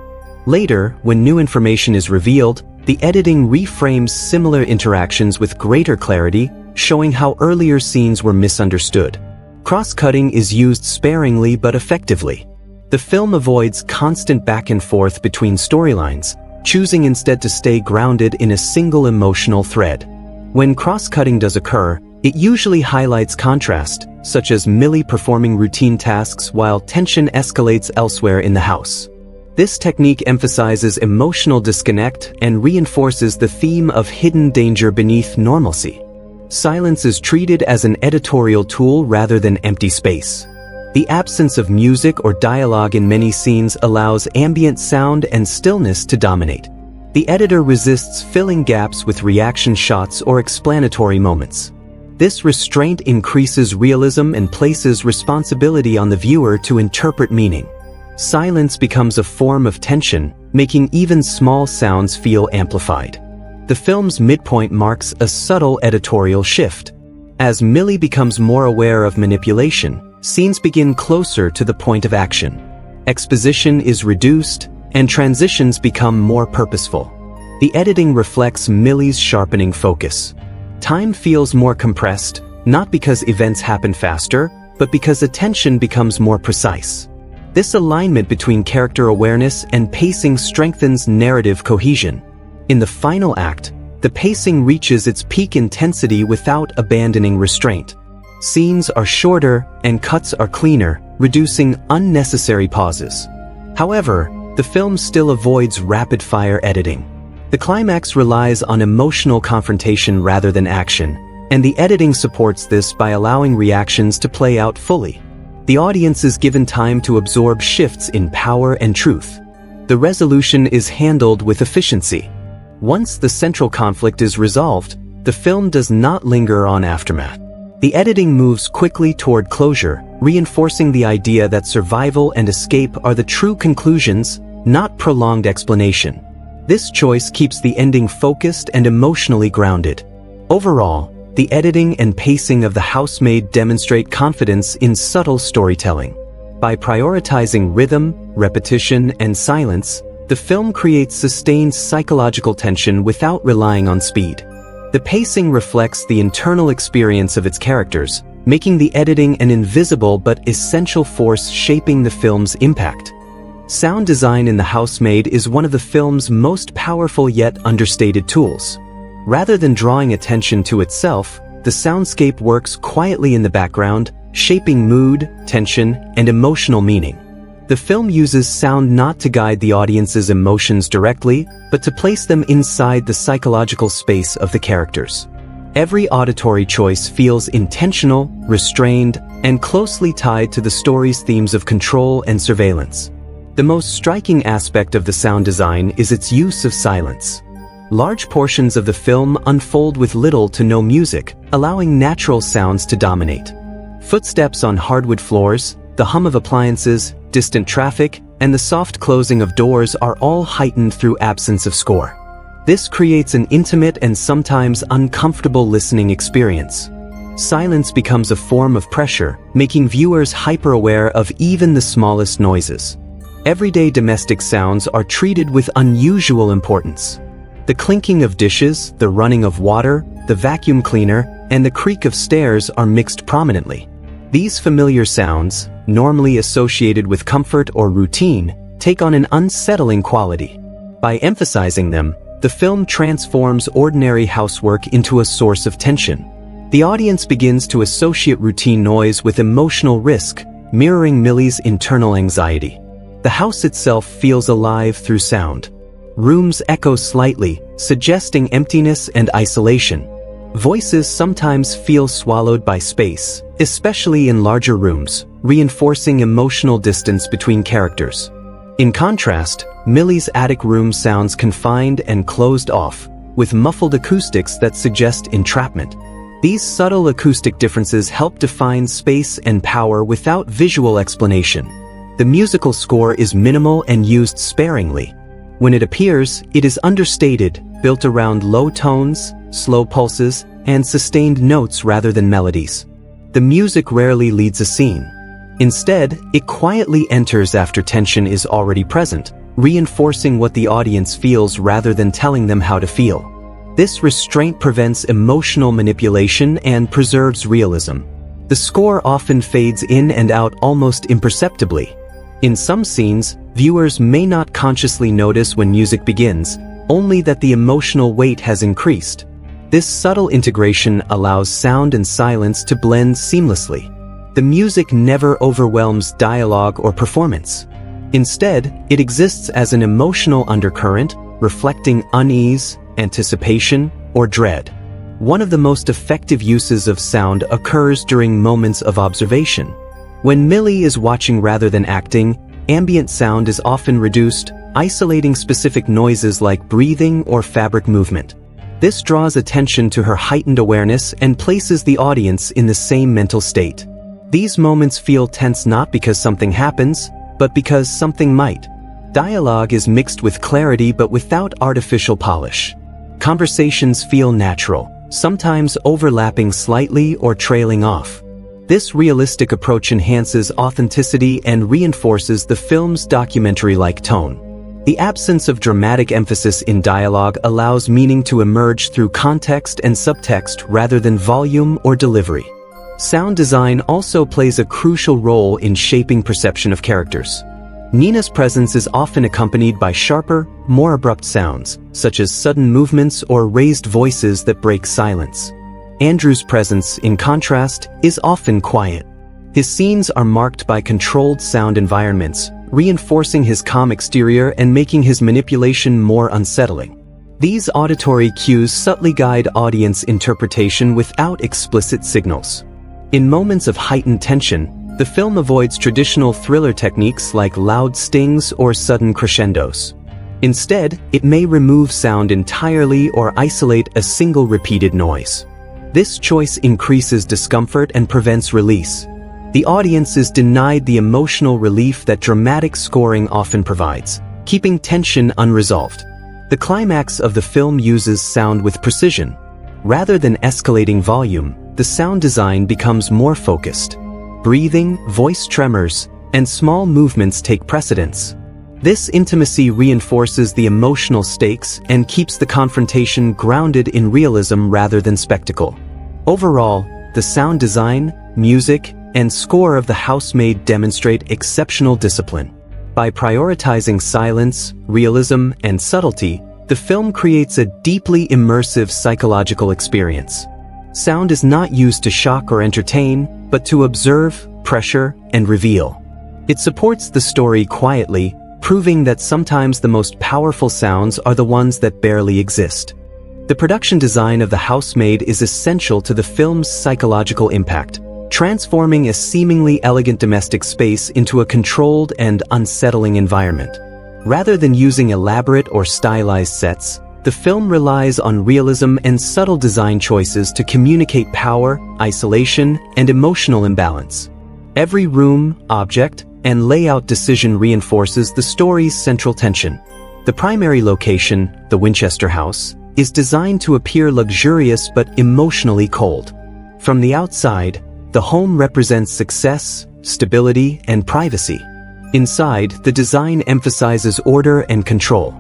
Later, when new information is revealed, the editing reframes similar interactions with greater clarity, showing how earlier scenes were misunderstood. Cross-cutting is used sparingly but effectively. The film avoids constant back and forth between storylines, choosing instead to stay grounded in a single emotional thread. When cross-cutting does occur, it usually highlights contrast, such as Millie performing routine tasks while tension escalates elsewhere in the house. This technique emphasizes emotional disconnect and reinforces the theme of hidden danger beneath normalcy. Silence is treated as an editorial tool rather than empty space. The absence of music or dialogue in many scenes allows ambient sound and stillness to dominate. The editor resists filling gaps with reaction shots or explanatory moments. This restraint increases realism and places responsibility on the viewer to interpret meaning. Silence becomes a form of tension, making even small sounds feel amplified. The film's midpoint marks a subtle editorial shift. As Millie becomes more aware of manipulation, scenes begin closer to the point of action. Exposition is reduced, and transitions become more purposeful. The editing reflects Millie's sharpening focus. Time feels more compressed, not because events happen faster, but because attention becomes more precise. This alignment between character awareness and pacing strengthens narrative cohesion. In the final act, the pacing reaches its peak intensity without abandoning restraint. Scenes are shorter and cuts are cleaner, reducing unnecessary pauses. However, the film still avoids rapid-fire editing. The climax relies on emotional confrontation rather than action, and the editing supports this by allowing reactions to play out fully. The audience is given time to absorb shifts in power and truth. The resolution is handled with efficiency. Once the central conflict is resolved, the film does not linger on aftermath. The editing moves quickly toward closure, reinforcing the idea that survival and escape are the true conclusions, not prolonged explanation. This choice keeps the ending focused and emotionally grounded. Overall, the editing and pacing of The Housemaid demonstrate confidence in subtle storytelling. By prioritizing rhythm, repetition, and silence, the film creates sustained psychological tension without relying on speed. The pacing reflects the internal experience of its characters, making the editing an invisible but essential force shaping the film's impact. Sound design in The Housemaid is one of the film's most powerful yet understated tools. Rather than drawing attention to itself, the soundscape works quietly in the background, shaping mood, tension, and emotional meaning. The film uses sound not to guide the audience's emotions directly, but to place them inside the psychological space of the characters. Every auditory choice feels intentional, restrained, and closely tied to the story's themes of control and surveillance. The most striking aspect of the sound design is its use of silence. Large portions of the film unfold with little to no music, allowing natural sounds to dominate. Footsteps on hardwood floors, the hum of appliances, distant traffic, and the soft closing of doors are all heightened through absence of score. This creates an intimate and sometimes uncomfortable listening experience. Silence becomes a form of pressure, making viewers hyper-aware of even the smallest noises. Everyday domestic sounds are treated with unusual importance. The clinking of dishes, the running of water, the vacuum cleaner, and the creak of stairs are mixed prominently. These familiar sounds, normally associated with comfort or routine, take on an unsettling quality. By emphasizing them, the film transforms ordinary housework into a source of tension. The audience begins to associate routine noise with emotional risk, mirroring Millie's internal anxiety. The house itself feels alive through sound. Rooms echo slightly, suggesting emptiness and isolation. Voices sometimes feel swallowed by space, especially in larger rooms, reinforcing emotional distance between characters. In contrast, Millie's attic room sounds confined and closed off, with muffled acoustics that suggest entrapment. These subtle acoustic differences help define space and power without visual explanation. The musical score is minimal and used sparingly. When it appears, it is understated, built around low tones, slow pulses, and sustained notes rather than melodies. The music rarely leads a scene. Instead, it quietly enters after tension is already present, reinforcing what the audience feels rather than telling them how to feel. This restraint prevents emotional manipulation and preserves realism. The score often fades in and out almost imperceptibly. In some scenes, Viewers may not consciously notice when music begins, only that the emotional weight has increased. This subtle integration allows sound and silence to blend seamlessly. The music never overwhelms dialogue or performance. Instead, it exists as an emotional undercurrent, reflecting unease, anticipation, or dread. One of the most effective uses of sound occurs during moments of observation. When Millie is watching rather than acting, ambient sound is often reduced, isolating specific noises like breathing or fabric movement. This draws attention to her heightened awareness and places the audience in the same mental state. These moments feel tense not because something happens, but because something might. Dialogue is mixed with clarity but without artificial polish. Conversations feel natural, sometimes overlapping slightly or trailing off. This realistic approach enhances authenticity and reinforces the film's documentary-like tone. The absence of dramatic emphasis in dialogue allows meaning to emerge through context and subtext rather than volume or delivery. Sound design also plays a crucial role in shaping perception of characters. Nina's presence is often accompanied by sharper, more abrupt sounds, such as sudden movements or raised voices that break silence. Andrew's presence, in contrast, is often quiet. His scenes are marked by controlled sound environments, reinforcing his calm exterior and making his manipulation more unsettling. These auditory cues subtly guide audience interpretation without explicit signals. In moments of heightened tension, the film avoids traditional thriller techniques like loud stings or sudden crescendos. Instead, it may remove sound entirely or isolate a single repeated noise. This choice increases discomfort and prevents release. The audience is denied the emotional relief that dramatic scoring often provides, keeping tension unresolved. The climax of the film uses sound with precision. Rather than escalating volume, the sound design becomes more focused. Breathing, voice tremors, and small movements take precedence. This intimacy reinforces the emotional stakes and keeps the confrontation grounded in realism rather than spectacle. Overall, the sound design, music, and score of The Housemaid demonstrate exceptional discipline. By prioritizing silence, realism, and subtlety, the film creates a deeply immersive psychological experience. Sound is not used to shock or entertain, but to observe, pressure, and reveal. It supports the story quietly, proving that sometimes the most powerful sounds are the ones that barely exist. The production design of The Housemaid is essential to the film's psychological impact, transforming a seemingly elegant domestic space into a controlled and unsettling environment. Rather than using elaborate or stylized sets, the film relies on realism and subtle design choices to communicate power, isolation, and emotional imbalance. Every room, object, and layout decision reinforces the story's central tension. The primary location, the Winchester house, is designed to appear luxurious but emotionally cold. From the outside, the home represents success, stability, and privacy. Inside, the design emphasizes order and control.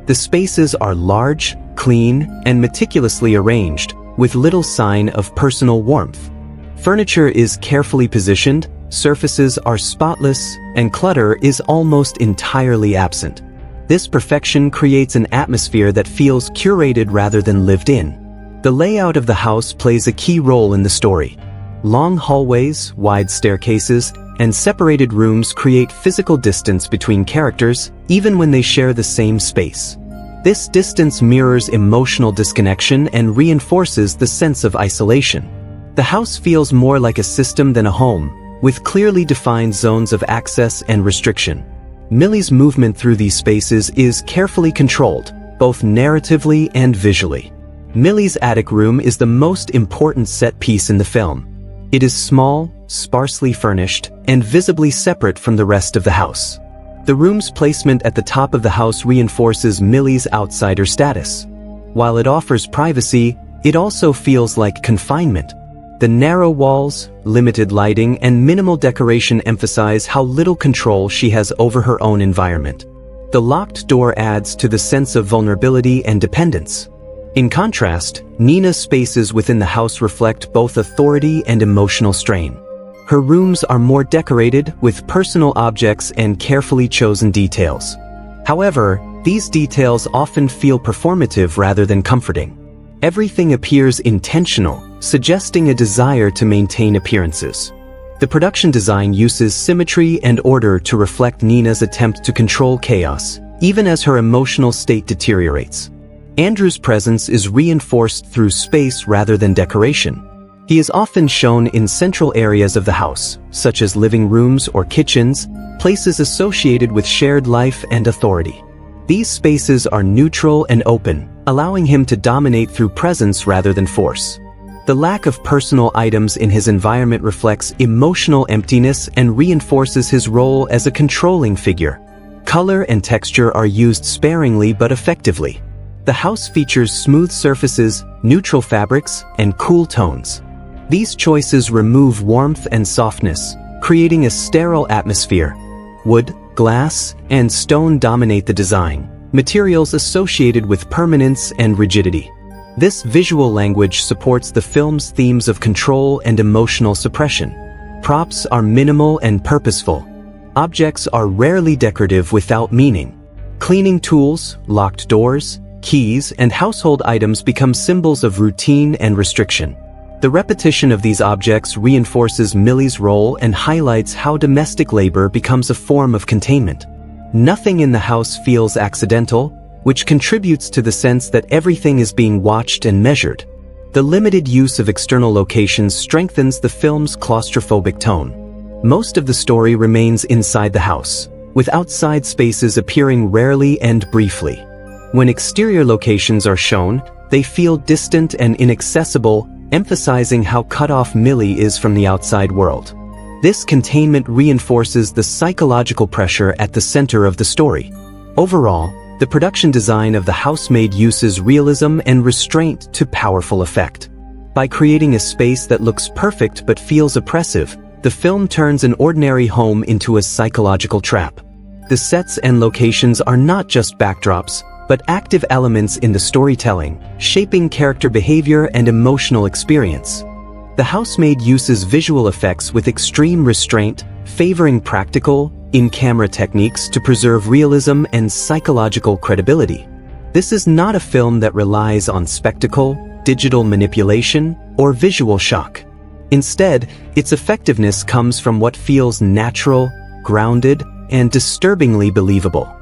The spaces are large, clean, and meticulously arranged, with little sign of personal warmth. Furniture is carefully positioned, surfaces are spotless, and clutter is almost entirely absent. This perfection creates an atmosphere that feels curated rather than lived in. The layout of the house plays a key role in the story. Long hallways, wide staircases, and separated rooms create physical distance between characters, even when they share the same space. This distance mirrors emotional disconnection and reinforces the sense of isolation. The house feels more like a system than a home, with clearly defined zones of access and restriction. Millie's movement through these spaces is carefully controlled, both narratively and visually. Millie's attic room is the most important set piece in the film. It is small, sparsely furnished, and visibly separate from the rest of the house. The room's placement at the top of the house reinforces Millie's outsider status. While it offers privacy, it also feels like confinement. The narrow walls, limited lighting, and minimal decoration emphasize how little control she has over her own environment. The locked door adds to the sense of vulnerability and dependence. In contrast, Nina's spaces within the house reflect both authority and emotional strain. Her rooms are more decorated with personal objects and carefully chosen details. However, these details often feel performative rather than comforting. Everything appears intentional, suggesting a desire to maintain appearances. The production design uses symmetry and order to reflect Nina's attempt to control chaos, even as her emotional state deteriorates. Andrew's presence is reinforced through space rather than decoration. He is often shown in central areas of the house, such as living rooms or kitchens, places associated with shared life and authority. These spaces are neutral and open, allowing him to dominate through presence rather than force. The lack of personal items in his environment reflects emotional emptiness and reinforces his role as a controlling figure. Color and texture are used sparingly but effectively. The house features smooth surfaces, neutral fabrics, and cool tones. These choices remove warmth and softness, creating a sterile atmosphere. Wood, glass, and stone dominate the design, materials associated with permanence and rigidity. This visual language supports the film's themes of control and emotional suppression. Props are minimal and purposeful. Objects are rarely decorative without meaning. Cleaning tools, locked doors, keys, and household items become symbols of routine and restriction. The repetition of these objects reinforces Millie's role and highlights how domestic labor becomes a form of containment. Nothing in the house feels accidental, which contributes to the sense that everything is being watched and measured. The limited use of external locations strengthens the film's claustrophobic tone. Most of the story remains inside the house, with outside spaces appearing rarely and briefly. When exterior locations are shown, they feel distant and inaccessible, emphasizing how cut off Millie is from the outside world. This containment reinforces the psychological pressure at the center of the story. Overall, the production design of The Housemaid uses realism and restraint to powerful effect. By creating a space that looks perfect but feels oppressive, the film turns an ordinary home into a psychological trap. The sets and locations are not just backdrops, but active elements in the storytelling, shaping character behavior and emotional experience. The Housemaid uses visual effects with extreme restraint, favoring practical, in-camera techniques to preserve realism and psychological credibility. This is not a film that relies on spectacle, digital manipulation, or visual shock. Instead, its effectiveness comes from what feels natural, grounded, and disturbingly believable.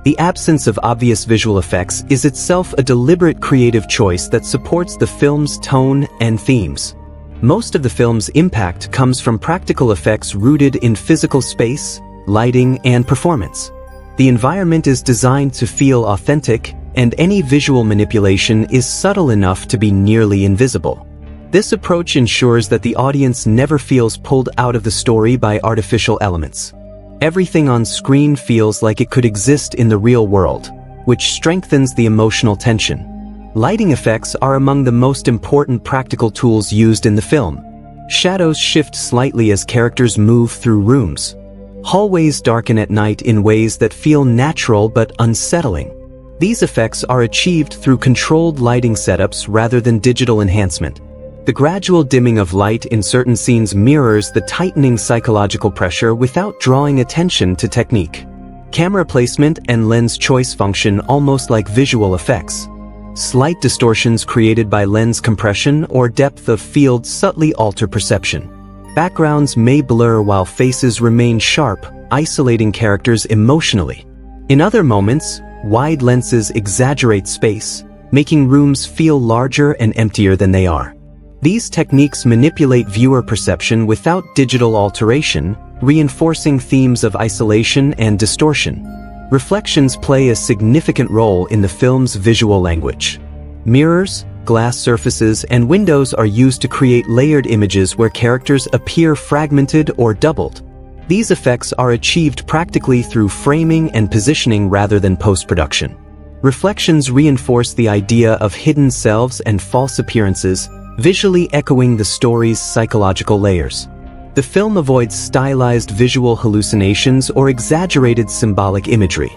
The absence of obvious visual effects is itself a deliberate creative choice that supports the film's tone and themes. Most of the film's impact comes from practical effects rooted in physical space, lighting, and performance. The environment is designed to feel authentic, and any visual manipulation is subtle enough to be nearly invisible. This approach ensures that the audience never feels pulled out of the story by artificial elements. Everything on screen feels like it could exist in the real world, which strengthens the emotional tension. Lighting effects are among the most important practical tools used in the film. Shadows shift slightly as characters move through rooms. Hallways darken at night in ways that feel natural but unsettling. These effects are achieved through controlled lighting setups rather than digital enhancement. The gradual dimming of light in certain scenes mirrors the tightening psychological pressure without drawing attention to technique. Camera placement and lens choice function almost like visual effects. Slight distortions created by lens compression or depth of field subtly alter perception. Backgrounds may blur while faces remain sharp, isolating characters emotionally. In other moments, wide lenses exaggerate space, making rooms feel larger and emptier than they are. These techniques manipulate viewer perception without digital alteration, reinforcing themes of isolation and distortion. Reflections play a significant role in the film's visual language. Mirrors, glass surfaces, and windows are used to create layered images where characters appear fragmented or doubled. These effects are achieved practically through framing and positioning rather than post-production. Reflections reinforce the idea of hidden selves and false appearances, visually echoing the story's psychological layers. The film avoids stylized visual hallucinations or exaggerated symbolic imagery.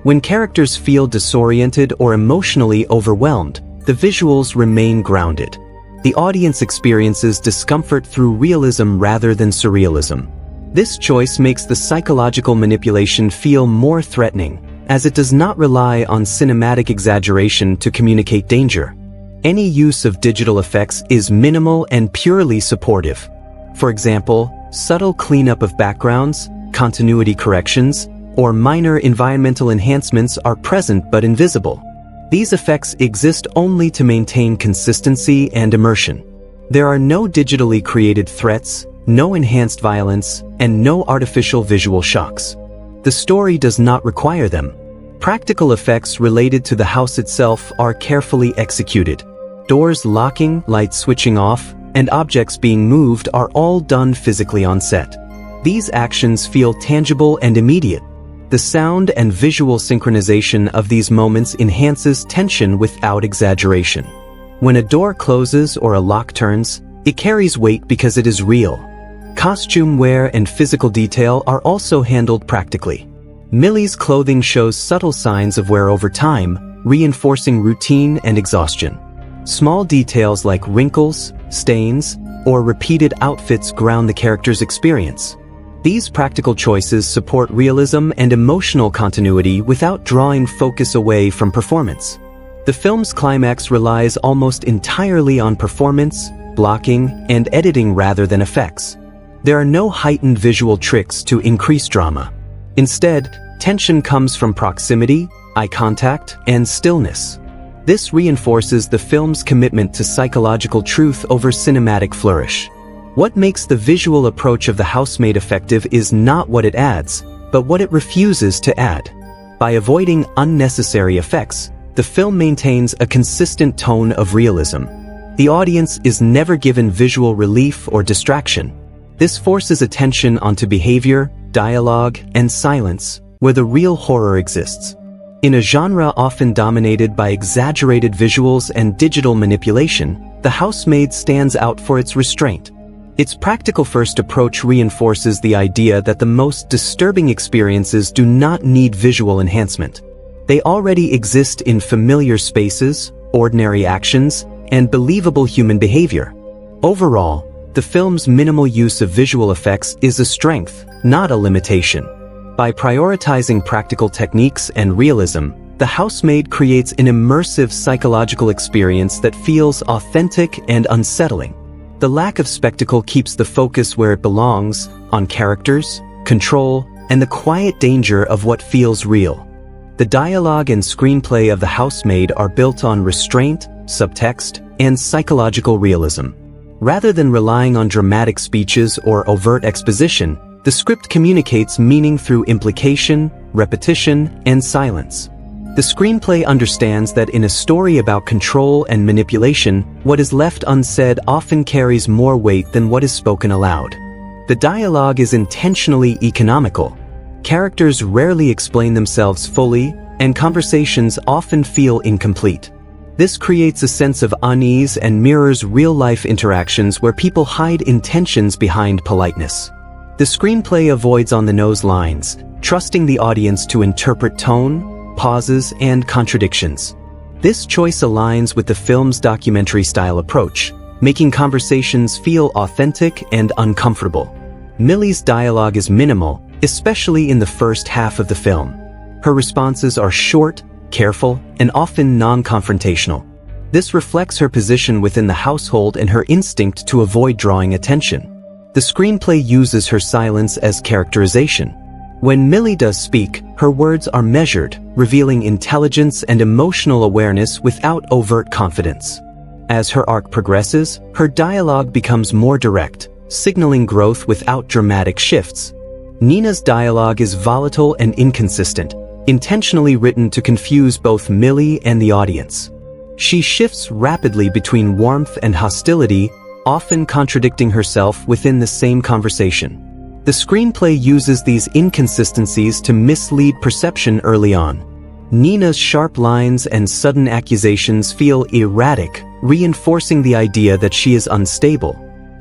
When characters feel disoriented or emotionally overwhelmed, the visuals remain grounded. The audience experiences discomfort through realism rather than surrealism. This choice makes the psychological manipulation feel more threatening, as it does not rely on cinematic exaggeration to communicate danger. Any use of digital effects is minimal and purely supportive. For example, subtle cleanup of backgrounds, continuity corrections, or minor environmental enhancements are present but invisible. These effects exist only to maintain consistency and immersion. There are no digitally created threats, no enhanced violence, and no artificial visual shocks. The story does not require them. Practical effects related to the house itself are carefully executed. Doors locking, lights switching off, and objects being moved are all done physically on set. These actions feel tangible and immediate. The sound and visual synchronization of these moments enhances tension without exaggeration. When a door closes or a lock turns, it carries weight because it is real. Costume wear and physical detail are also handled practically. Millie's clothing shows subtle signs of wear over time, reinforcing routine and exhaustion. Small details like wrinkles, stains, or repeated outfits ground the character's experience. These practical choices support realism and emotional continuity without drawing focus away from performance. The film's climax relies almost entirely on performance, blocking, and editing rather than effects. There are no heightened visual tricks to increase drama. Instead, tension comes from proximity, eye contact, and stillness. This reinforces the film's commitment to psychological truth over cinematic flourish. What makes the visual approach of The Housemaid effective is not what it adds, but what it refuses to add. By avoiding unnecessary effects, the film maintains a consistent tone of realism. The audience is never given visual relief or distraction. This forces attention onto behavior, dialogue, and silence, where the real horror exists. In a genre often dominated by exaggerated visuals and digital manipulation, The Housemaid stands out for its restraint. Its practical-first approach reinforces the idea that the most disturbing experiences do not need visual enhancement. They already exist in familiar spaces, ordinary actions, and believable human behavior. Overall, the film's minimal use of visual effects is a strength, not a limitation. By prioritizing practical techniques and realism, The Housemaid creates an immersive psychological experience that feels authentic and unsettling. The lack of spectacle keeps the focus where it belongs, on characters, control, and the quiet danger of what feels real. The dialogue and screenplay of The Housemaid are built on restraint, subtext, and psychological realism. Rather than relying on dramatic speeches or overt exposition, the script communicates meaning through implication, repetition, and silence. The screenplay understands that in a story about control and manipulation, what is left unsaid often carries more weight than what is spoken aloud. The dialogue is intentionally economical. Characters rarely explain themselves fully, and conversations often feel incomplete. This creates a sense of unease and mirrors real-life interactions where people hide intentions behind politeness. The screenplay avoids on-the-nose lines, trusting the audience to interpret tone, pauses, and contradictions. This choice aligns with the film's documentary-style approach, making conversations feel authentic and uncomfortable. Millie's dialogue is minimal, especially in the first half of the film. Her responses are short, careful, and often non-confrontational. This reflects her position within the household and her instinct to avoid drawing attention. The screenplay uses her silence as characterization. When Millie does speak, her words are measured, revealing intelligence and emotional awareness without overt confidence. As her arc progresses, her dialogue becomes more direct, signaling growth without dramatic shifts. Nina's dialogue is volatile and inconsistent, intentionally written to confuse both Millie and the audience. She shifts rapidly between warmth and hostility, often contradicting herself within the same conversation. The screenplay uses these inconsistencies to mislead perception early on. Nina's sharp lines and sudden accusations feel erratic, reinforcing the idea that she is unstable.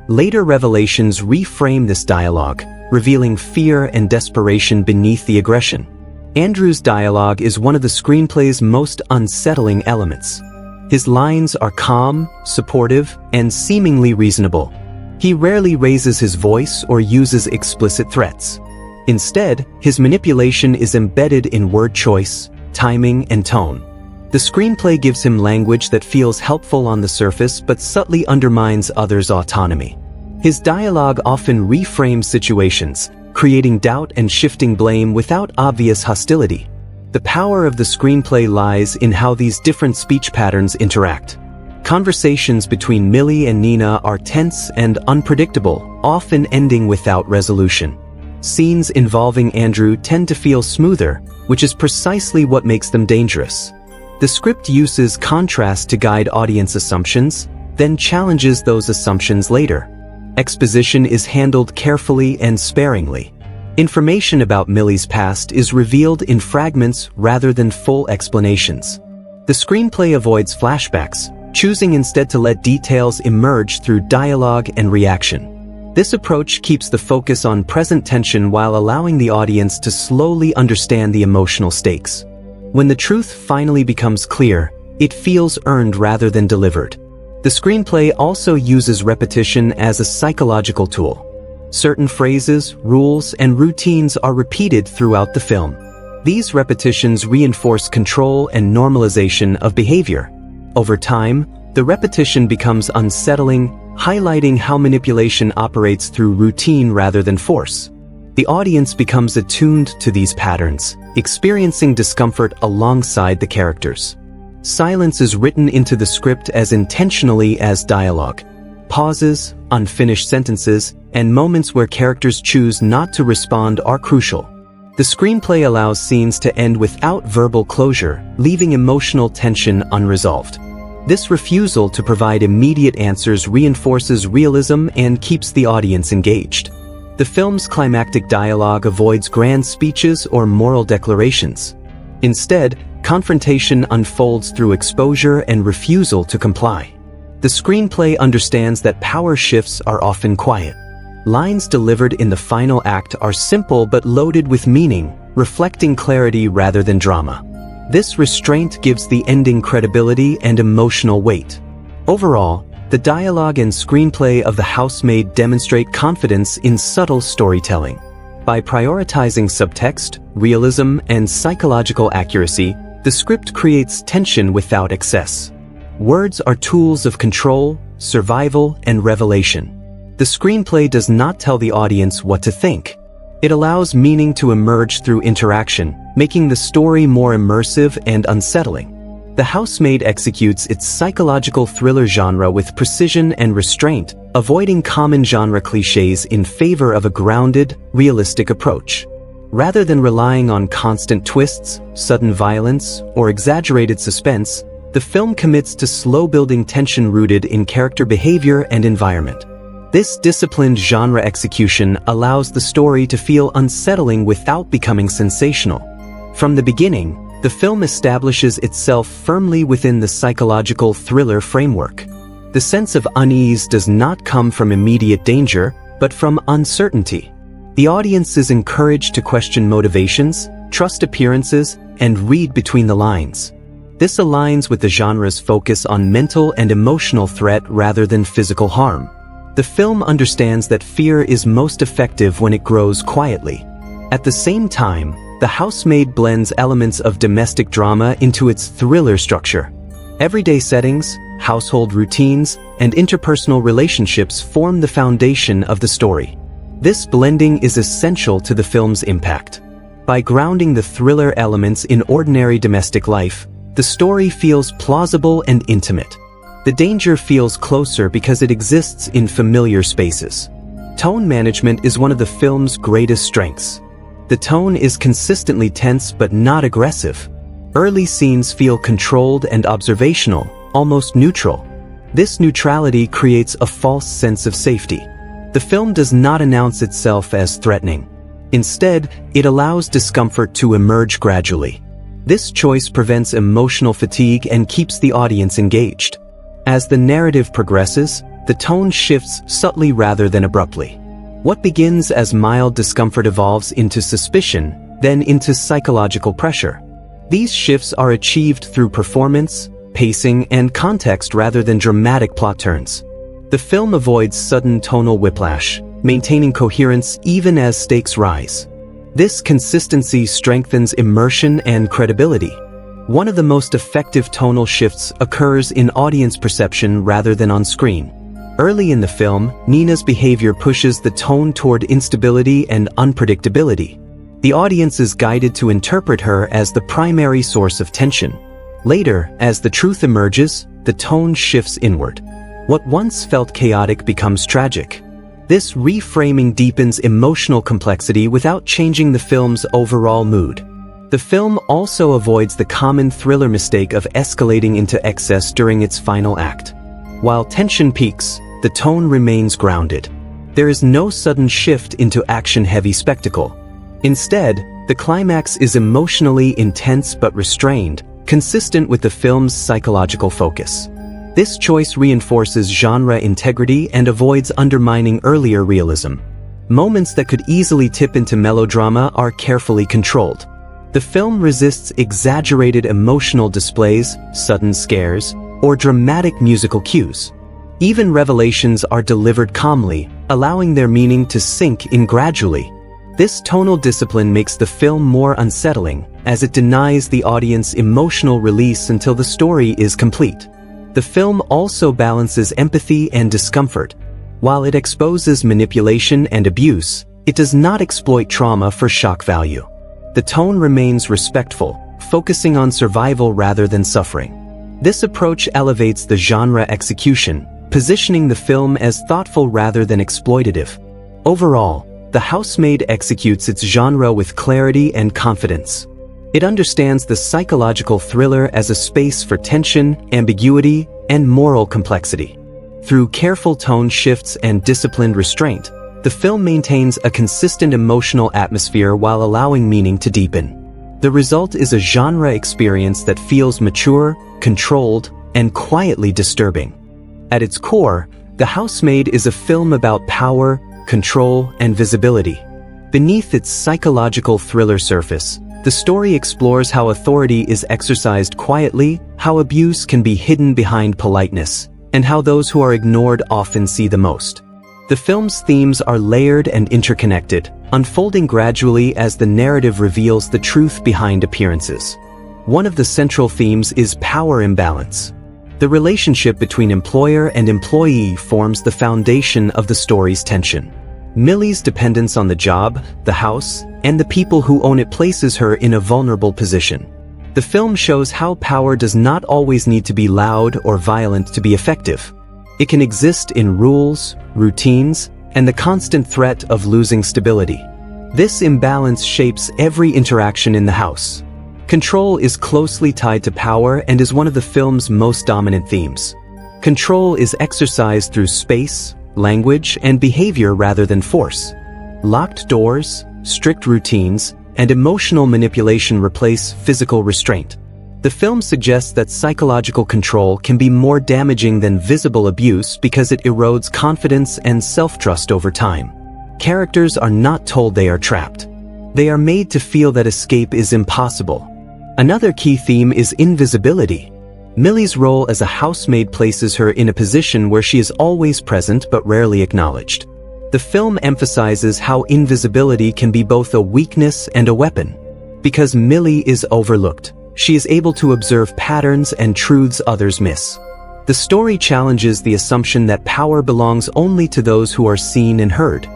Later revelations reframe this dialogue, revealing fear and desperation beneath the aggression. Andrew's dialogue is one of the screenplay's most unsettling elements. His lines are calm, supportive, and seemingly reasonable. He rarely raises his voice or uses explicit threats. Instead, his manipulation is embedded in word choice, timing, and tone. The screenplay gives him language that feels helpful on the surface but subtly undermines others' autonomy. His dialogue often reframes situations, creating doubt and shifting blame without obvious hostility. The power of the screenplay lies in how these different speech patterns interact. Conversations between Millie and Nina are tense and unpredictable, often ending without resolution. Scenes involving Andrew tend to feel smoother, which is precisely what makes them dangerous. The script uses contrast to guide audience assumptions, then challenges those assumptions later. Exposition is handled carefully and sparingly. Information about Millie's past is revealed in fragments rather than full explanations. The screenplay avoids flashbacks, choosing instead to let details emerge through dialogue and reaction. This approach keeps the focus on present tension while allowing the audience to slowly understand the emotional stakes. When the truth finally becomes clear, it feels earned rather than delivered. The screenplay also uses repetition as a psychological tool. Certain phrases, rules, and routines are repeated throughout the film. These repetitions reinforce control and normalization of behavior. Over time, the repetition becomes unsettling, highlighting how manipulation operates through routine rather than force. The audience becomes attuned to these patterns, experiencing discomfort alongside the characters. Silence is written into the script as intentionally as dialogue. Pauses, unfinished sentences, and moments where characters choose not to respond are crucial. The screenplay allows scenes to end without verbal closure, leaving emotional tension unresolved. This refusal to provide immediate answers reinforces realism and keeps the audience engaged. The film's climactic dialogue avoids grand speeches or moral declarations. Instead, confrontation unfolds through exposure and refusal to comply. The screenplay understands that power shifts are often quiet. Lines delivered in the final act are simple but loaded with meaning, reflecting clarity rather than drama. This restraint gives the ending credibility and emotional weight. Overall, the dialogue and screenplay of The Housemaid demonstrate confidence in subtle storytelling. By prioritizing subtext, realism, and psychological accuracy, the script creates tension without excess. Words are tools of control, survival, and revelation. The screenplay does not tell the audience what to think. It allows meaning to emerge through interaction, making the story more immersive and unsettling. The Housemaid executes its psychological thriller genre with precision and restraint, avoiding common genre cliches in favor of a grounded, realistic approach. Rather than relying on constant twists, sudden violence, or exaggerated suspense, the film commits to slow-building tension rooted in character behavior and environment. This disciplined genre execution allows the story to feel unsettling without becoming sensational. From the beginning, the film establishes itself firmly within the psychological thriller framework. The sense of unease does not come from immediate danger, but from uncertainty. The audience is encouraged to question motivations, trust appearances, and read between the lines. This aligns with the genre's focus on mental and emotional threat rather than physical harm. The film understands that fear is most effective when it grows quietly. At the same time, The Housemaid blends elements of domestic drama into its thriller structure. Everyday settings, household routines, and interpersonal relationships form the foundation of the story. This blending is essential to the film's impact. By grounding the thriller elements in ordinary domestic life, the story feels plausible and intimate. The danger feels closer because it exists in familiar spaces. Tone management is one of the film's greatest strengths. The tone is consistently tense but not aggressive. Early scenes feel controlled and observational, almost neutral. This neutrality creates a false sense of safety. The film does not announce itself as threatening. Instead, it allows discomfort to emerge gradually. This choice prevents emotional fatigue and keeps the audience engaged. As the narrative progresses, the tone shifts subtly rather than abruptly. What begins as mild discomfort evolves into suspicion, then into psychological pressure. These shifts are achieved through performance, pacing, and context rather than dramatic plot turns. The film avoids sudden tonal whiplash, maintaining coherence even as stakes rise. This consistency strengthens immersion and credibility. One of the most effective tonal shifts occurs in audience perception rather than on screen. Early in the film, Nina's behavior pushes the tone toward instability and unpredictability. The audience is guided to interpret her as the primary source of tension. Later, as the truth emerges, the tone shifts inward. What once felt chaotic becomes tragic. This reframing deepens emotional complexity without changing the film's overall mood. The film also avoids the common thriller mistake of escalating into excess during its final act. While tension peaks, the tone remains grounded. There is no sudden shift into action-heavy spectacle. Instead, the climax is emotionally intense but restrained, consistent with the film's psychological focus. This choice reinforces genre integrity and avoids undermining earlier realism. Moments that could easily tip into melodrama are carefully controlled. The film resists exaggerated emotional displays, sudden scares, or dramatic musical cues. Even revelations are delivered calmly, allowing their meaning to sink in gradually. This tonal discipline makes the film more unsettling, as it denies the audience emotional release until the story is complete. The film also balances empathy and discomfort. While it exposes manipulation and abuse, it does not exploit trauma for shock value. The tone remains respectful, focusing on survival rather than suffering. This approach elevates the genre execution, positioning the film as thoughtful rather than exploitative. Overall, The Housemaid executes its genre with clarity and confidence. It understands the psychological thriller as a space for tension, ambiguity, and moral complexity. Through careful tone shifts and disciplined restraint, the film maintains a consistent emotional atmosphere while allowing meaning to deepen. The result is a genre experience that feels mature, controlled, and quietly disturbing. At its core, The Housemaid is a film about power, control, and visibility. Beneath its psychological thriller surface, the story explores how authority is exercised quietly, how abuse can be hidden behind politeness, and how those who are ignored often see the most. The film's themes are layered and interconnected, unfolding gradually as the narrative reveals the truth behind appearances. One of the central themes is power imbalance. The relationship between employer and employee forms the foundation of the story's tension. Millie's dependence on the job, the house, and the people who own it places her in a vulnerable position. The film shows how power does not always need to be loud or violent to be effective. It can exist in rules, routines, and the constant threat of losing stability. This imbalance shapes every interaction in the house. Control is closely tied to power and is one of the film's most dominant themes. Control is exercised through space, language, and behavior rather than force. Locked doors, strict routines, and emotional manipulation replace physical restraint. The film suggests that psychological control can be more damaging than visible abuse because it erodes confidence and self-trust over time. Characters are not told they are trapped. They are made to feel that escape is impossible. Another key theme is invisibility. Millie's role as a housemaid places her in a position where she is always present but rarely acknowledged. The film emphasizes how invisibility can be both a weakness and a weapon. Because Millie is overlooked, she is able to observe patterns and truths others miss. The story challenges the assumption that power belongs only to those who are seen and heard.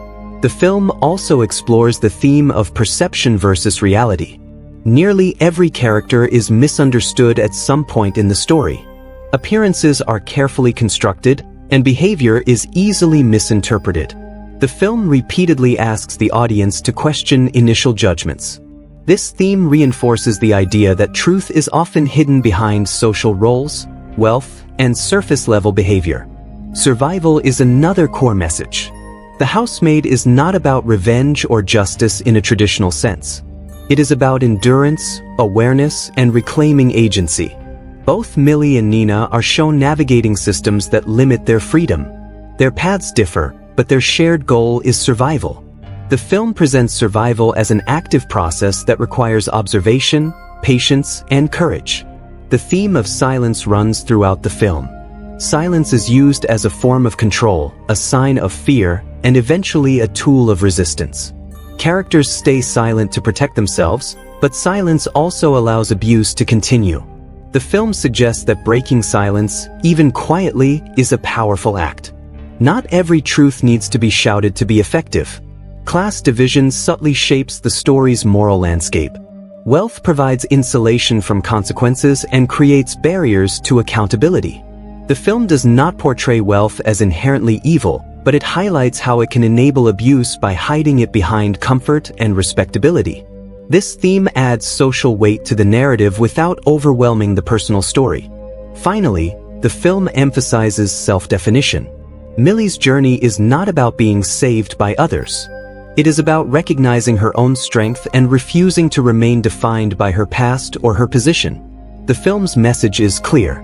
The film also explores the theme of perception versus reality. Nearly every character is misunderstood at some point in the story. Appearances are carefully constructed, and behavior is easily misinterpreted. The film repeatedly asks the audience to question initial judgments. This theme reinforces the idea that truth is often hidden behind social roles, wealth, and surface-level behavior. Survival is another core message. The Housemaid is not about revenge or justice in a traditional sense. It is about endurance, awareness, and reclaiming agency. Both Millie and Nina are shown navigating systems that limit their freedom. Their paths differ, but their shared goal is survival. The film presents survival as an active process that requires observation, patience, and courage. The theme of silence runs throughout the film. Silence is used as a form of control, a sign of fear, and eventually a tool of resistance. Characters stay silent to protect themselves, but silence also allows abuse to continue. The film suggests that breaking silence, even quietly, is a powerful act. Not every truth needs to be shouted to be effective. Class division subtly shapes the story's moral landscape. Wealth provides insulation from consequences and creates barriers to accountability. The film does not portray wealth as inherently evil, but it highlights how it can enable abuse by hiding it behind comfort and respectability. This theme adds social weight to the narrative without overwhelming the personal story. Finally, the film emphasizes self-definition. Millie's journey is not about being saved by others. It is about recognizing her own strength and refusing to remain defined by her past or her position. The film's message is clear.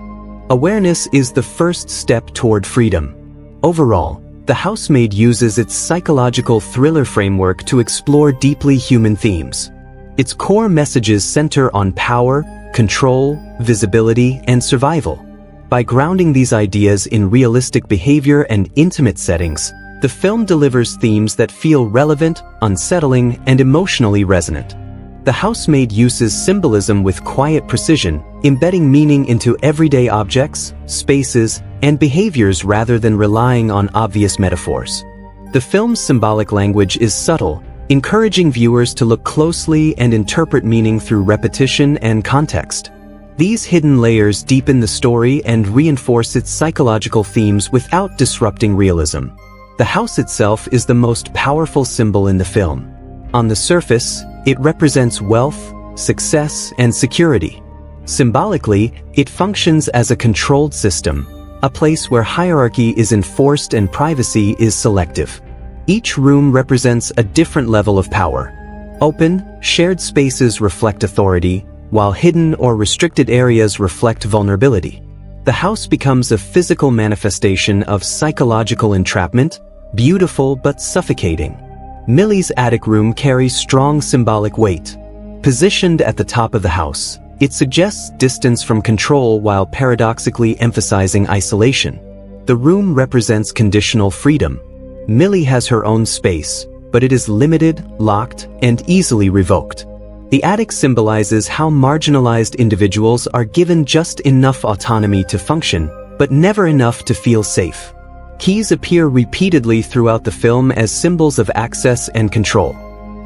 Awareness is the first step toward freedom. Overall, The Housemaid uses its psychological thriller framework to explore deeply human themes. Its core messages center on power, control, visibility, and survival. By grounding these ideas in realistic behavior and intimate settings, the film delivers themes that feel relevant, unsettling, and emotionally resonant. The Housemaid uses symbolism with quiet precision, embedding meaning into everyday objects, spaces, and behaviors rather than relying on obvious metaphors. The film's symbolic language is subtle, encouraging viewers to look closely and interpret meaning through repetition and context. These hidden layers deepen the story and reinforce its psychological themes without disrupting realism. The house itself is the most powerful symbol in the film. On the surface, it represents wealth, success, and security. Symbolically, it functions as a controlled system, a place where hierarchy is enforced and privacy is selective. Each room represents a different level of power. Open, shared spaces reflect authority, while hidden or restricted areas reflect vulnerability. The house becomes a physical manifestation of psychological entrapment, beautiful but suffocating. Millie's attic room carries strong symbolic weight. Positioned at the top of the house, it suggests distance from control while paradoxically emphasizing isolation. The room represents conditional freedom. Millie has her own space, but it is limited, locked, and easily revoked. The attic symbolizes how marginalized individuals are given just enough autonomy to function, but never enough to feel safe. Keys appear repeatedly throughout the film as symbols of access and control.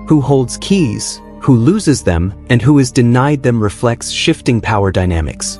Who holds keys, who loses them, and who is denied them reflects shifting power dynamics.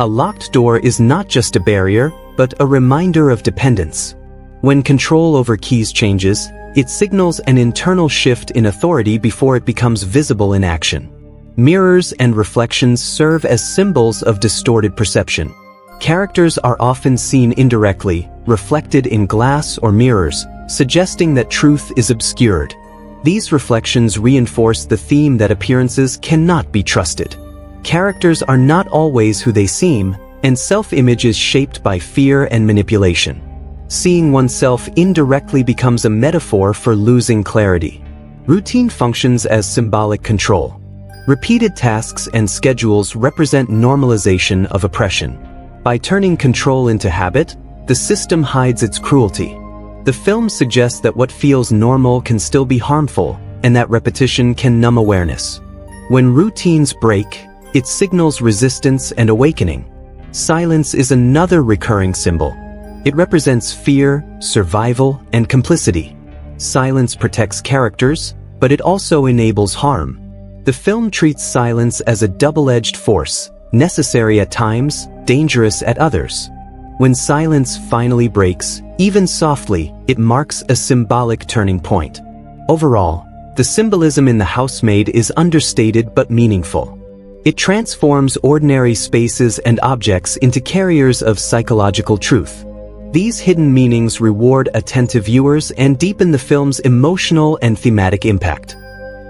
A locked door is not just a barrier, but a reminder of dependence. When control over keys changes, it signals an internal shift in authority before it becomes visible in action. Mirrors and reflections serve as symbols of distorted perception. Characters are often seen indirectly, reflected in glass or mirrors, suggesting that truth is obscured. These reflections reinforce the theme that appearances cannot be trusted. Characters are not always who they seem, and self-image is shaped by fear and manipulation. Seeing oneself indirectly becomes a metaphor for losing clarity. Routine functions as symbolic control. Repeated tasks and schedules represent normalization of oppression. By turning control into habit, the system hides its cruelty. The film suggests that what feels normal can still be harmful, and that repetition can numb awareness. When routines break, it signals resistance and awakening. Silence is another recurring symbol. It represents fear, survival, and complicity. Silence protects characters, but it also enables harm. The film treats silence as a double-edged force, necessary at times, dangerous at others. When silence finally breaks, even softly, it marks a symbolic turning point. Overall, the symbolism in The Housemaid is understated but meaningful. It transforms ordinary spaces and objects into carriers of psychological truth. These hidden meanings reward attentive viewers and deepen the film's emotional and thematic impact.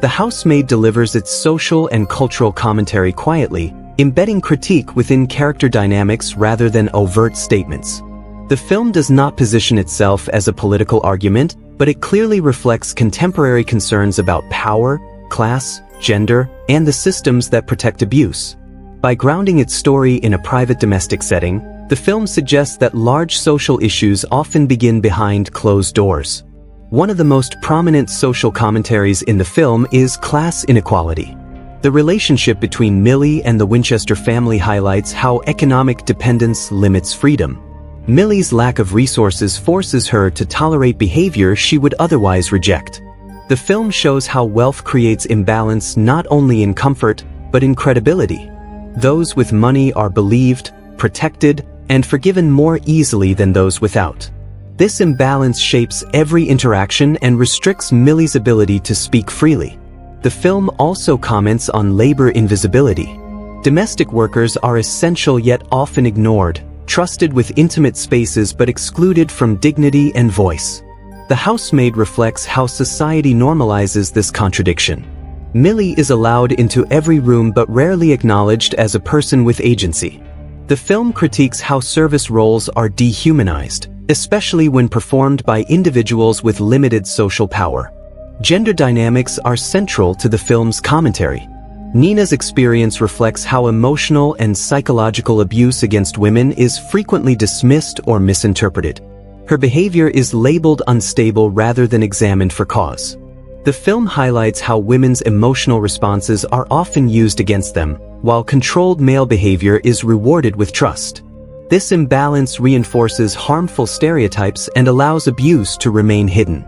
The Housemaid delivers its social and cultural commentary quietly, embedding critique within character dynamics rather than overt statements. The film does not position itself as a political argument, but it clearly reflects contemporary concerns about power, class, gender, and the systems that protect abuse. By grounding its story in a private domestic setting, the film suggests that large social issues often begin behind closed doors. One of the most prominent social commentaries in the film is class inequality. The relationship between Millie and the Winchester family highlights how economic dependence limits freedom. Millie's lack of resources forces her to tolerate behavior she would otherwise reject. The film shows how wealth creates imbalance not only in comfort, but in credibility. Those with money are believed, protected, and forgiven more easily than those without. This imbalance shapes every interaction and restricts Millie's ability to speak freely. The film also comments on labor invisibility. Domestic workers are essential yet often ignored, trusted with intimate spaces but excluded from dignity and voice. The housemaid reflects how society normalizes this contradiction. Millie is allowed into every room but rarely acknowledged as a person with agency. The film critiques how service roles are dehumanized, especially when performed by individuals with limited social power. Gender dynamics are central to the film's commentary. Nina's experience reflects how emotional and psychological abuse against women is frequently dismissed or misinterpreted. Her behavior is labeled unstable rather than examined for cause. The film highlights how women's emotional responses are often used against them, while controlled male behavior is rewarded with trust. This imbalance reinforces harmful stereotypes and allows abuse to remain hidden.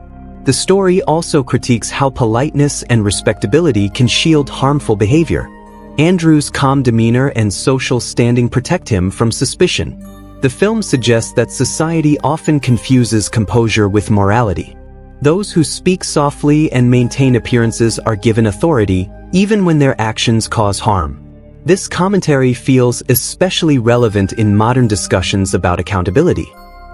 The story also critiques how politeness and respectability can shield harmful behavior. Andrew's calm demeanor and social standing protect him from suspicion. The film suggests that society often confuses composure with morality. Those who speak softly and maintain appearances are given authority, even when their actions cause harm. This commentary feels especially relevant in modern discussions about accountability.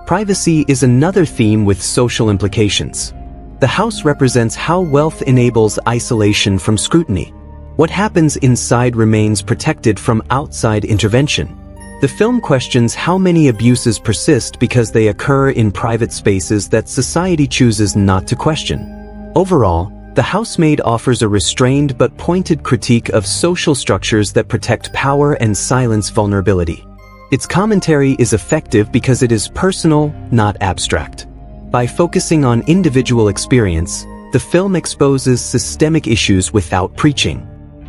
Privacy is another theme with social implications. The house represents how wealth enables isolation from scrutiny. What happens inside remains protected from outside intervention. The film questions how many abuses persist because they occur in private spaces that society chooses not to question. Overall, The Housemaid offers a restrained but pointed critique of social structures that protect power and silence vulnerability. Its commentary is effective because it is personal, not abstract. By focusing on individual experience, the film exposes systemic issues without preaching.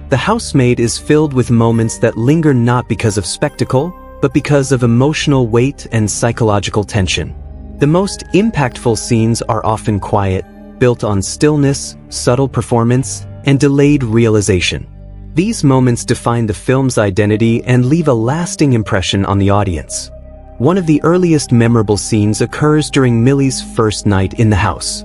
The Housemaid is filled with moments that linger not because of spectacle, but because of emotional weight and psychological tension. The most impactful scenes are often quiet, built on stillness, subtle performance, and delayed realization. These moments define the film's identity and leave a lasting impression on the audience. One of the earliest memorable scenes occurs during Millie's first night in the house.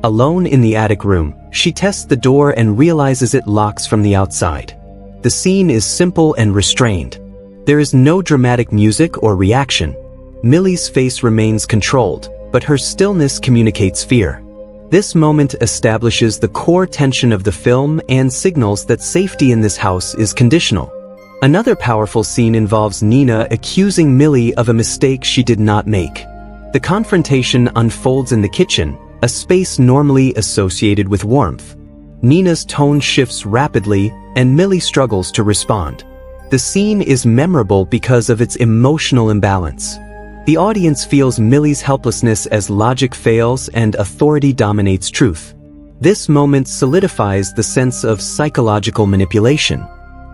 Alone in the attic room, she tests the door and realizes it locks from the outside. The scene is simple and restrained. There is no dramatic music or reaction. Millie's face remains controlled, but her stillness communicates fear. This moment establishes the core tension of the film and signals that safety in this house is conditional. Another powerful scene involves Nina accusing Millie of a mistake she did not make. The confrontation unfolds in the kitchen, a space normally associated with warmth. Nina's tone shifts rapidly, and Millie struggles to respond. The scene is memorable because of its emotional imbalance. The audience feels Millie's helplessness as logic fails and authority dominates truth. This moment solidifies the sense of psychological manipulation.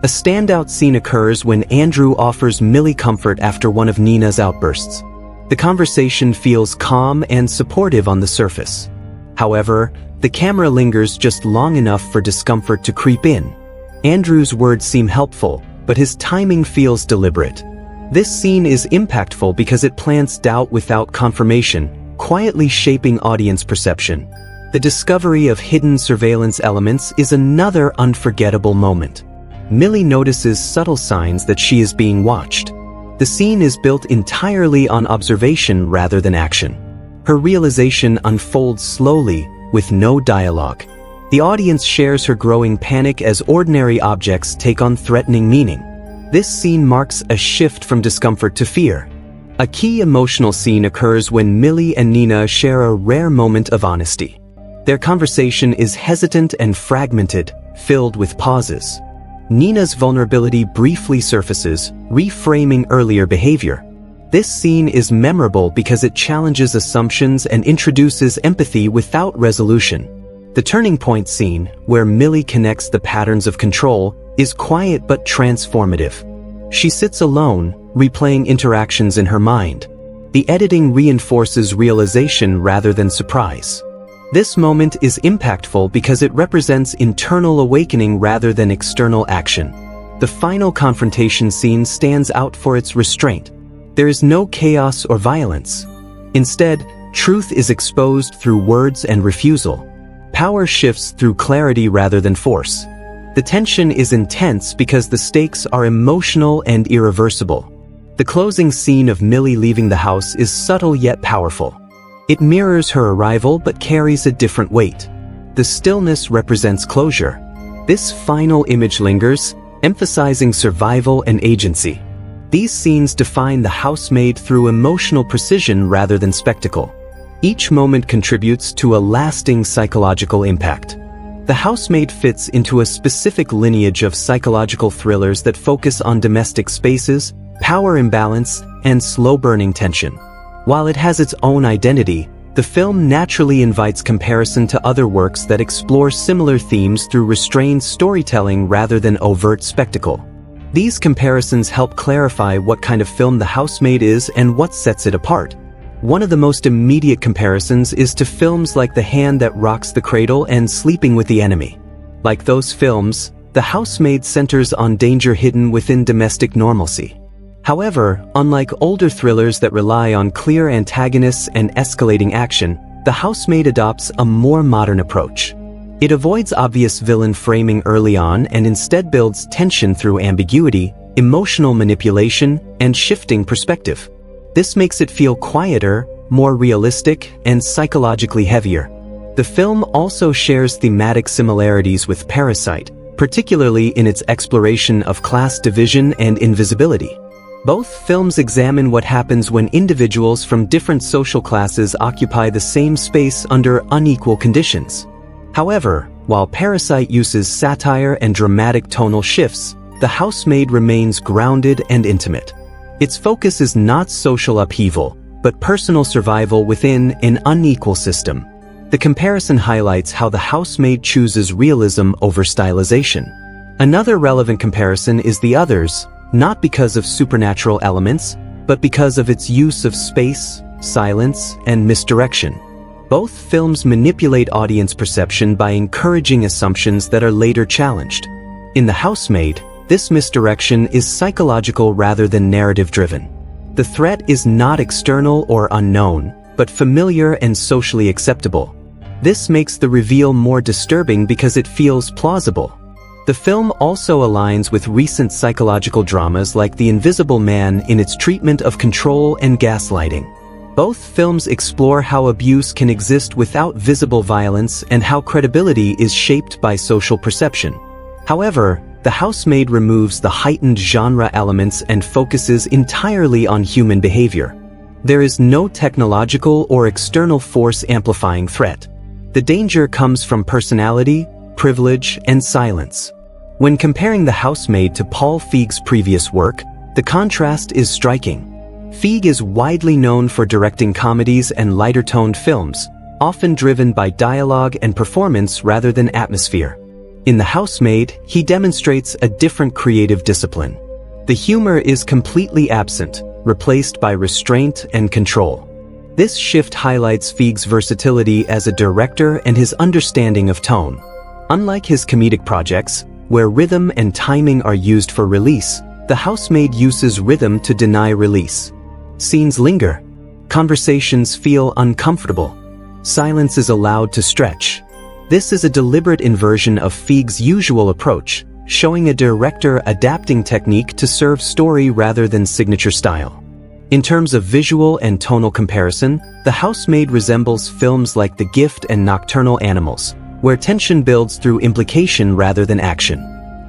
A standout scene occurs when Andrew offers Millie comfort after one of Nina's outbursts. The conversation feels calm and supportive on the surface. However, the camera lingers just long enough for discomfort to creep in. Andrew's words seem helpful, but his timing feels deliberate. This scene is impactful because it plants doubt without confirmation, quietly shaping audience perception. The discovery of hidden surveillance elements is another unforgettable moment. Millie notices subtle signs that she is being watched. The scene is built entirely on observation rather than action. Her realization unfolds slowly, with no dialogue. The audience shares her growing panic as ordinary objects take on threatening meaning. This scene marks a shift from discomfort to fear. A key emotional scene occurs when Millie and Nina share a rare moment of honesty. Their conversation is hesitant and fragmented, filled with pauses. Nina's vulnerability briefly surfaces, reframing earlier behavior. This scene is memorable because it challenges assumptions and introduces empathy without resolution. The turning point scene, where Millie connects the patterns of control, is quiet but transformative. She sits alone, replaying interactions in her mind. The editing reinforces realization rather than surprise. This moment is impactful because it represents internal awakening rather than external action. The final confrontation scene stands out for its restraint. There is no chaos or violence. Instead, truth is exposed through words and refusal. Power shifts through clarity rather than force. The tension is intense because the stakes are emotional and irreversible. The closing scene of Millie leaving the house is subtle yet powerful. It mirrors her arrival but carries a different weight. The stillness represents closure. This final image lingers, emphasizing survival and agency. These scenes define the housemaid through emotional precision rather than spectacle. Each moment contributes to a lasting psychological impact. The Housemaid fits into a specific lineage of psychological thrillers that focus on domestic spaces, power imbalance, and slow-burning tension. While it has its own identity, the film naturally invites comparison to other works that explore similar themes through restrained storytelling rather than overt spectacle. These comparisons help clarify what kind of film The Housemaid is and what sets it apart. One of the most immediate comparisons is to films like The Hand That Rocks the Cradle and Sleeping with the Enemy. Like those films, The Housemaid centers on danger hidden within domestic normalcy. However, unlike older thrillers that rely on clear antagonists and escalating action, The Housemaid adopts a more modern approach. It avoids obvious villain framing early on and instead builds tension through ambiguity, emotional manipulation, and shifting perspective. This makes it feel quieter, more realistic, and psychologically heavier. The film also shares thematic similarities with Parasite, particularly in its exploration of class division and invisibility. Both films examine what happens when individuals from different social classes occupy the same space under unequal conditions. However, while Parasite uses satire and dramatic tonal shifts, The Housemaid remains grounded and intimate. Its focus is not social upheaval, but personal survival within an unequal system. The comparison highlights how The Housemaid chooses realism over stylization. Another relevant comparison is The Others, not because of supernatural elements, but because of its use of space, silence, and misdirection. Both films manipulate audience perception by encouraging assumptions that are later challenged. In The Housemaid, this misdirection is psychological rather than narrative-driven. The threat is not external or unknown, but familiar and socially acceptable. This makes the reveal more disturbing because it feels plausible. The film also aligns with recent psychological dramas like The Invisible Man in its treatment of control and gaslighting. Both films explore how abuse can exist without visible violence and how credibility is shaped by social perception. However, The Housemaid removes the heightened genre elements and focuses entirely on human behavior. There is no technological or external force amplifying threat. The danger comes from personality, privilege, and silence. When comparing The Housemaid to Paul Feig's previous work, the contrast is striking. Feig is widely known for directing comedies and lighter-toned films, often driven by dialogue and performance rather than atmosphere. In The Housemaid, he demonstrates a different creative discipline. The humor is completely absent, replaced by restraint and control. This shift highlights Feig's versatility as a director and his understanding of tone. Unlike his comedic projects, where rhythm and timing are used for release, The Housemaid uses rhythm to deny release. Scenes linger. Conversations feel uncomfortable. Silence is allowed to stretch. This is a deliberate inversion of Feig's usual approach, showing a director adapting technique to serve story rather than signature style. In terms of visual and tonal comparison, The Housemaid resembles films like The Gift and Nocturnal Animals, where tension builds through implication rather than action.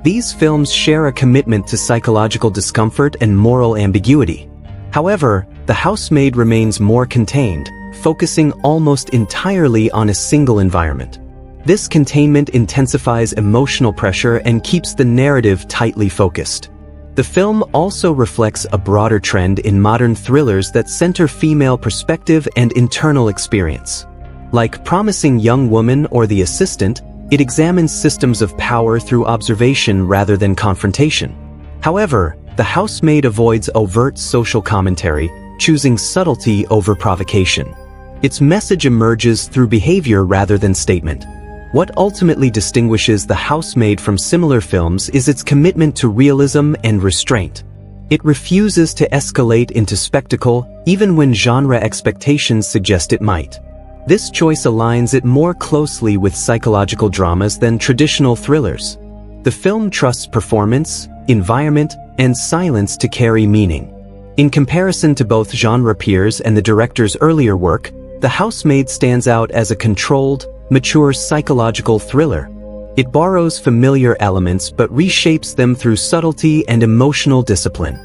These films share a commitment to psychological discomfort and moral ambiguity. However, The Housemaid remains more contained, focusing almost entirely on a single environment. This containment intensifies emotional pressure and keeps the narrative tightly focused. The film also reflects a broader trend in modern thrillers that center female perspective and internal experience. Like Promising Young Woman or The Assistant, it examines systems of power through observation rather than confrontation. However, The Housemaid avoids overt social commentary, choosing subtlety over provocation. Its message emerges through behavior rather than statement. What ultimately distinguishes The Housemaid from similar films is its commitment to realism and restraint. It refuses to escalate into spectacle, even when genre expectations suggest it might. This choice aligns it more closely with psychological dramas than traditional thrillers. The film trusts performance, environment, and silence to carry meaning. In comparison to both genre peers and the director's earlier work, The Housemaid stands out as a controlled, mature psychological thriller. It borrows familiar elements but reshapes them through subtlety and emotional discipline.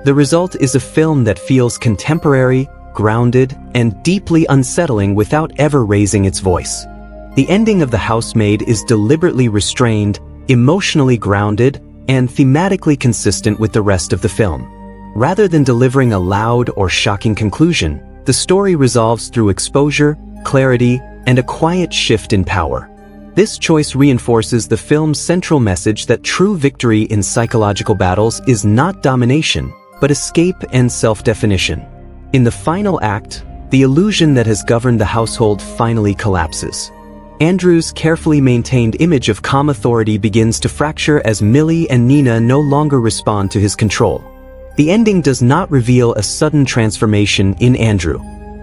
The result is a film that feels contemporary, grounded, and deeply unsettling without ever raising its voice. The ending of The Housemaid is deliberately restrained, emotionally grounded, and thematically consistent with the rest of the film. Rather than delivering a loud or shocking conclusion, the story resolves through exposure, clarity, and a quiet shift in power. This choice reinforces the film's central message that true victory in psychological battles is not domination, but escape and self-definition. In the final act, the illusion that has governed the household finally collapses. Andrew's carefully maintained image of calm authority begins to fracture as Millie and Nina no longer respond to his control. The ending does not reveal a sudden transformation in Andrew.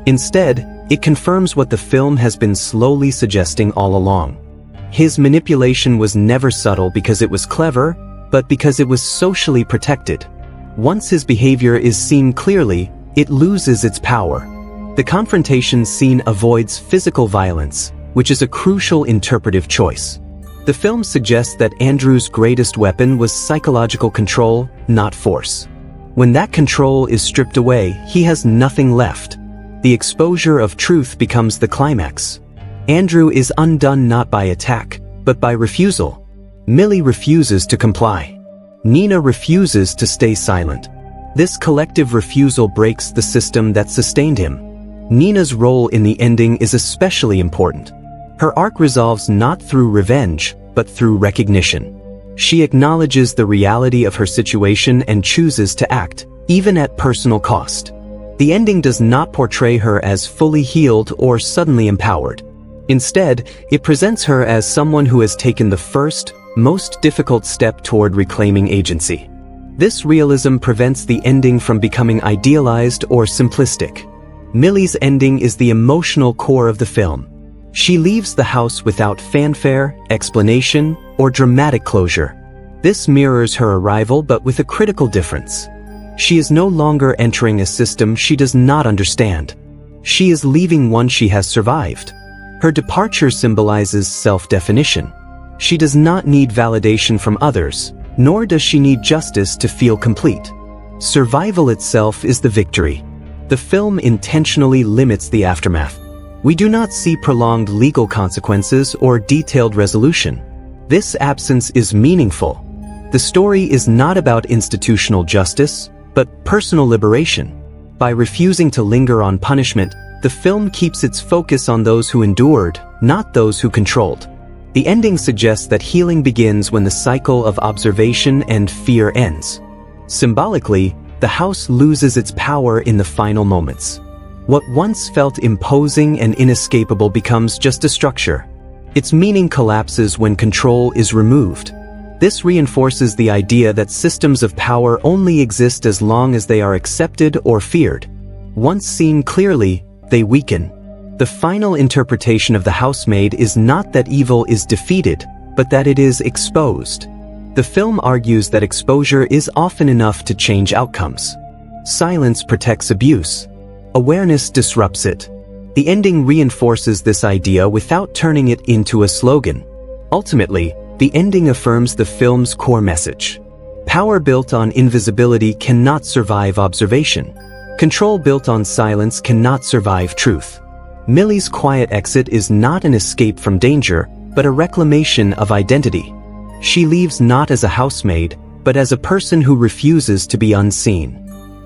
Instead, it confirms what the film has been slowly suggesting all along. His manipulation was never subtle because it was clever, but because it was socially protected. Once his behavior is seen clearly, it loses its power. The confrontation scene avoids physical violence, which is a crucial interpretive choice. The film suggests that Andrew's greatest weapon was psychological control, not force. When that control is stripped away, he has nothing left. The exposure of truth becomes the climax. Andrew is undone not by attack, but by refusal. Millie refuses to comply. Nina refuses to stay silent. This collective refusal breaks the system that sustained him. Nina's role in the ending is especially important. Her arc resolves not through revenge, but through recognition. She acknowledges the reality of her situation and chooses to act, even at personal cost. The ending does not portray her as fully healed or suddenly empowered. Instead, it presents her as someone who has taken the first, most difficult step toward reclaiming agency. This realism prevents the ending from becoming idealized or simplistic. Millie's ending is the emotional core of the film. She leaves the house without fanfare, explanation, or dramatic closure. This mirrors her arrival but with a critical difference. She is no longer entering a system she does not understand. She is leaving one she has survived. Her departure symbolizes self-definition. She does not need validation from others, nor does she need justice to feel complete. Survival itself is the victory. The film intentionally limits the aftermath. We do not see prolonged legal consequences or detailed resolution. This absence is meaningful. The story is not about institutional justice, but personal liberation. By refusing to linger on punishment, the film keeps its focus on those who endured, not those who controlled. The ending suggests that healing begins when the cycle of observation and fear ends. Symbolically, the house loses its power in the final moments. What once felt imposing and inescapable becomes just a structure. Its meaning collapses when control is removed. This reinforces the idea that systems of power only exist as long as they are accepted or feared. Once seen clearly, they weaken. The final interpretation of The Housemaid is not that evil is defeated, but that it is exposed. The film argues that exposure is often enough to change outcomes. Silence protects abuse. Awareness disrupts it. The ending reinforces this idea without turning it into a slogan. Ultimately, the ending affirms the film's core message. Power built on invisibility cannot survive observation. Control built on silence cannot survive truth. Millie's quiet exit is not an escape from danger, but a reclamation of identity. She leaves not as a housemaid, but as a person who refuses to be unseen.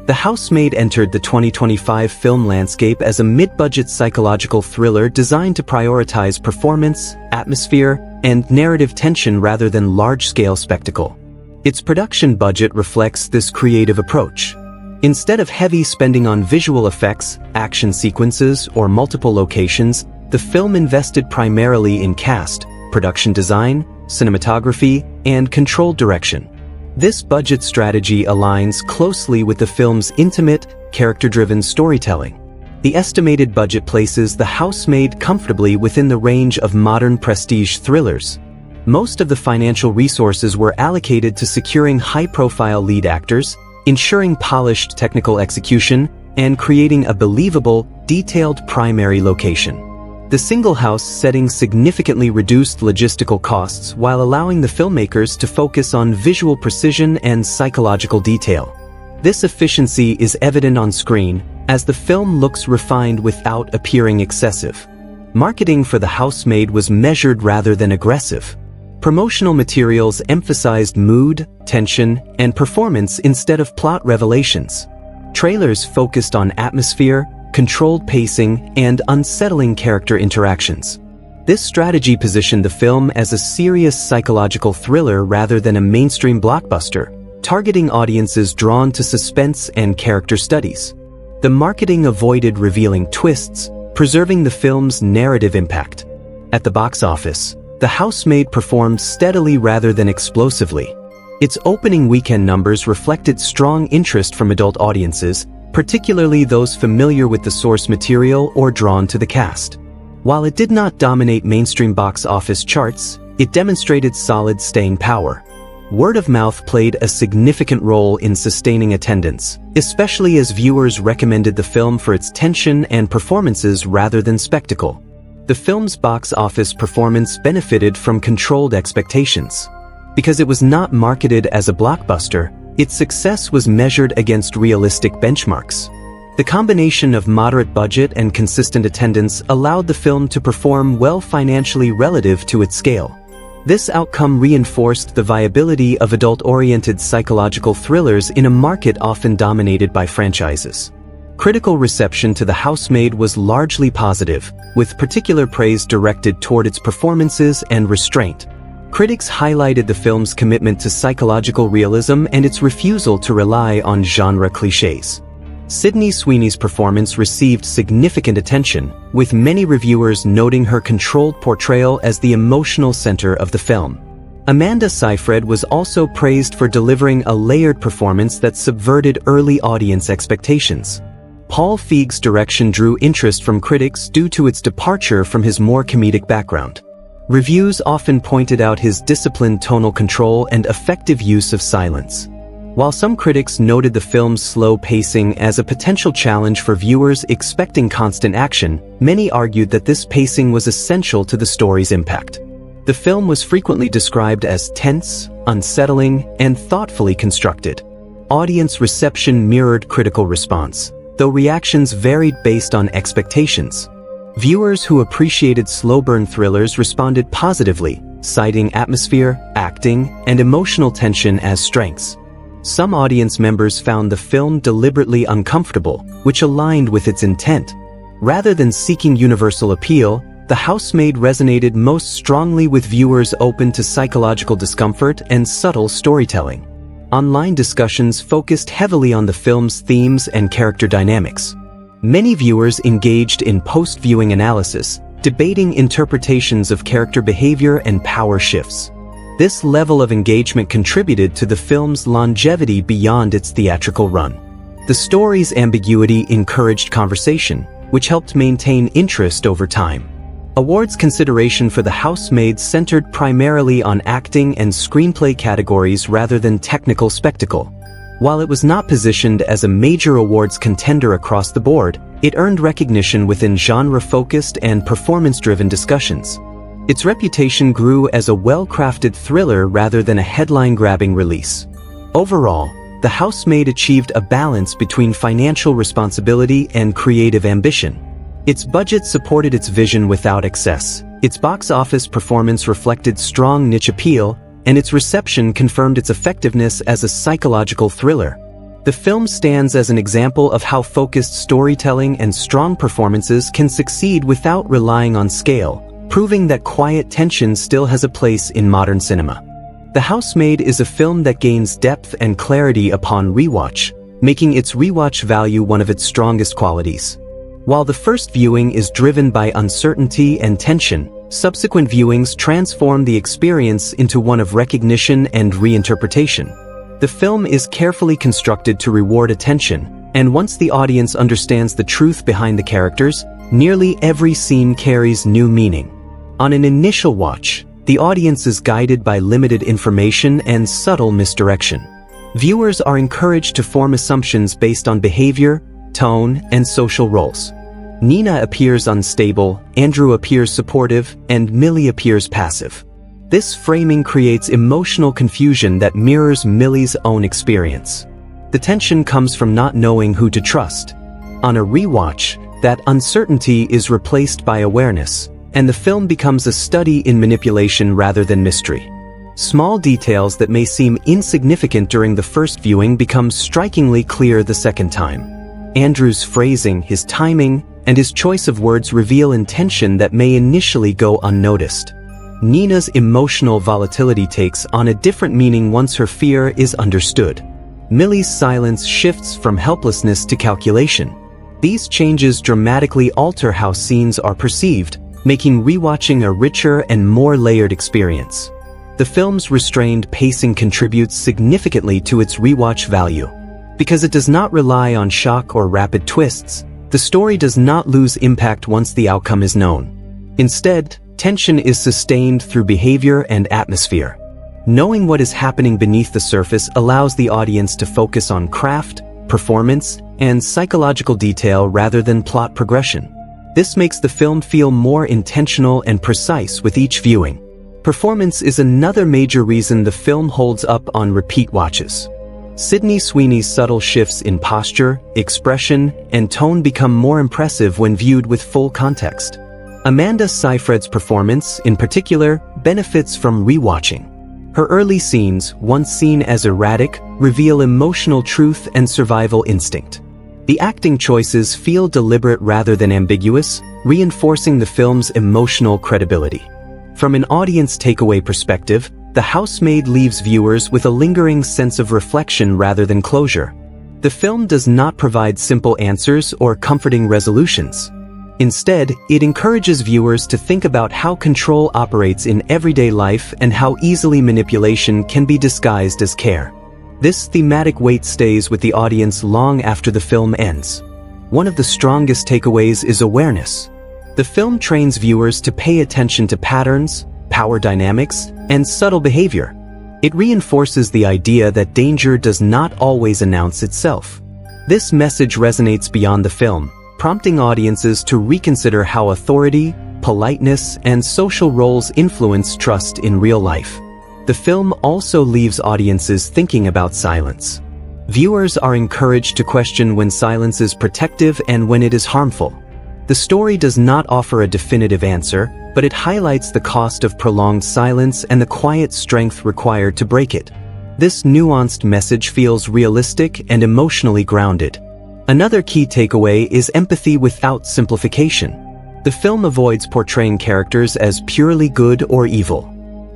The Housemaid entered the 2025 film landscape as a mid-budget psychological thriller designed to prioritize performance, atmosphere, and narrative tension rather than large-scale spectacle. Its production budget reflects this creative approach. Instead of heavy spending on visual effects, action sequences, or multiple locations, the film invested primarily in cast, production design, cinematography, and controlled direction. This budget strategy aligns closely with the film's intimate, character-driven storytelling. The estimated budget places The Housemaid comfortably within the range of modern prestige thrillers. Most of the financial resources were allocated to securing high-profile lead actors, ensuring polished technical execution, and creating a believable, detailed primary location. The single house setting significantly reduced logistical costs while allowing the filmmakers to focus on visual precision and psychological detail. This efficiency is evident on screen, as the film looks refined without appearing excessive. Marketing for The Housemaid was measured rather than aggressive. Promotional materials emphasized mood, tension, and performance instead of plot revelations. Trailers focused on atmosphere, controlled pacing, and unsettling character interactions. This strategy positioned the film as a serious psychological thriller rather than a mainstream blockbuster, targeting audiences drawn to suspense and character studies. The marketing avoided revealing twists, preserving the film's narrative impact. At the box office, The Housemaid performed steadily rather than explosively. Its opening weekend numbers reflected strong interest from adult audiences, particularly those familiar with the source material or drawn to the cast. While it did not dominate mainstream box office charts, it demonstrated solid staying power. Word of mouth played a significant role in sustaining attendance, especially as viewers recommended the film for its tension and performances rather than spectacle. The film's box office performance benefited from controlled expectations. Because it was not marketed as a blockbuster, its success was measured against realistic benchmarks. The combination of moderate budget and consistent attendance allowed the film to perform well financially relative to its scale. This outcome reinforced the viability of adult-oriented psychological thrillers in a market often dominated by franchises. Critical reception to The Housemaid was largely positive, with particular praise directed toward its performances and restraint. Critics highlighted the film's commitment to psychological realism and its refusal to rely on genre cliches. Sydney Sweeney's performance received significant attention, with many reviewers noting her controlled portrayal as the emotional center of the film. Amanda Seyfried was also praised for delivering a layered performance that subverted early audience expectations. Paul Feig's direction drew interest from critics due to its departure from his more comedic background. Reviews often pointed out his disciplined tonal control and effective use of silence. While some critics noted the film's slow pacing as a potential challenge for viewers expecting constant action, many argued that this pacing was essential to the story's impact. The film was frequently described as tense, unsettling, and thoughtfully constructed. Audience reception mirrored critical response, though reactions varied based on expectations. Viewers who appreciated slow-burn thrillers responded positively, citing atmosphere, acting, and emotional tension as strengths. Some audience members found the film deliberately uncomfortable, which aligned with its intent. Rather than seeking universal appeal, The Housemaid resonated most strongly with viewers open to psychological discomfort and subtle storytelling. Online discussions focused heavily on the film's themes and character dynamics. Many viewers engaged in post-viewing analysis, debating interpretations of character behavior and power shifts. This level of engagement contributed to the film's longevity beyond its theatrical run. The story's ambiguity encouraged conversation, which helped maintain interest over time. Awards consideration for The Housemaid centered primarily on acting and screenplay categories rather than technical spectacle. While it was not positioned as a major awards contender across the board, it earned recognition within genre-focused and performance-driven discussions. Its reputation grew as a well-crafted thriller rather than a headline-grabbing release. Overall, The Housemaid achieved a balance between financial responsibility and creative ambition. Its budget supported its vision without excess, Its box office performance reflected strong niche appeal, and its reception confirmed its effectiveness as a psychological thriller. The film stands as an example of how focused storytelling and strong performances can succeed without relying on scale, proving that quiet tension still has a place in modern cinema. The Housemaid is a film that gains depth and clarity upon rewatch, making its rewatch value one of its strongest qualities. While the first viewing is driven by uncertainty and tension, subsequent viewings transform the experience into one of recognition and reinterpretation. The film is carefully constructed to reward attention, and once the audience understands the truth behind the characters, nearly every scene carries new meaning. On an initial watch, the audience is guided by limited information and subtle misdirection. Viewers are encouraged to form assumptions based on behavior, tone, and social roles. Nina appears unstable, Andrew appears supportive, and Millie appears passive. This framing creates emotional confusion that mirrors Millie's own experience. The tension comes from not knowing who to trust. On a rewatch, that uncertainty is replaced by awareness, and the film becomes a study in manipulation rather than mystery. Small details that may seem insignificant during the first viewing become strikingly clear the second time. Andrew's phrasing, his timing, and his choice of words reveal intention that may initially go unnoticed. Nina's emotional volatility takes on a different meaning once her fear is understood. Millie's silence shifts from helplessness to calculation. These changes dramatically alter how scenes are perceived, making rewatching a richer and more layered experience. The film's restrained pacing contributes significantly to its rewatch value. Because it does not rely on shock or rapid twists, the story does not lose impact once the outcome is known. Instead, tension is sustained through behavior and atmosphere. Knowing what is happening beneath the surface allows the audience to focus on craft, performance, and psychological detail rather than plot progression. This makes the film feel more intentional and precise with each viewing. Performance is another major reason the film holds up on repeat watches. Sydney Sweeney's subtle shifts in posture, expression, and tone become more impressive when viewed with full context. Amanda Seyfried's performance, in particular, benefits from rewatching. Her early scenes, once seen as erratic, reveal emotional truth and survival instinct. The acting choices feel deliberate rather than ambiguous, reinforcing the film's emotional credibility. From an audience takeaway perspective, The Housemaid leaves viewers with a lingering sense of reflection rather than closure. The film does not provide simple answers or comforting resolutions. Instead, it encourages viewers to think about how control operates in everyday life and how easily manipulation can be disguised as care. This thematic weight stays with the audience long after the film ends. One of the strongest takeaways is awareness. The film trains viewers to pay attention to patterns, power dynamics, and subtle behavior. It reinforces the idea that danger does not always announce itself. This message resonates beyond the film, prompting audiences to reconsider how authority, politeness, and social roles influence trust in real life. The film also leaves audiences thinking about silence. Viewers are encouraged to question when silence is protective and when it is harmful. The story does not offer a definitive answer, but it highlights the cost of prolonged silence and the quiet strength required to break it. This nuanced message feels realistic and emotionally grounded. Another key takeaway is empathy without simplification. The film avoids portraying characters as purely good or evil.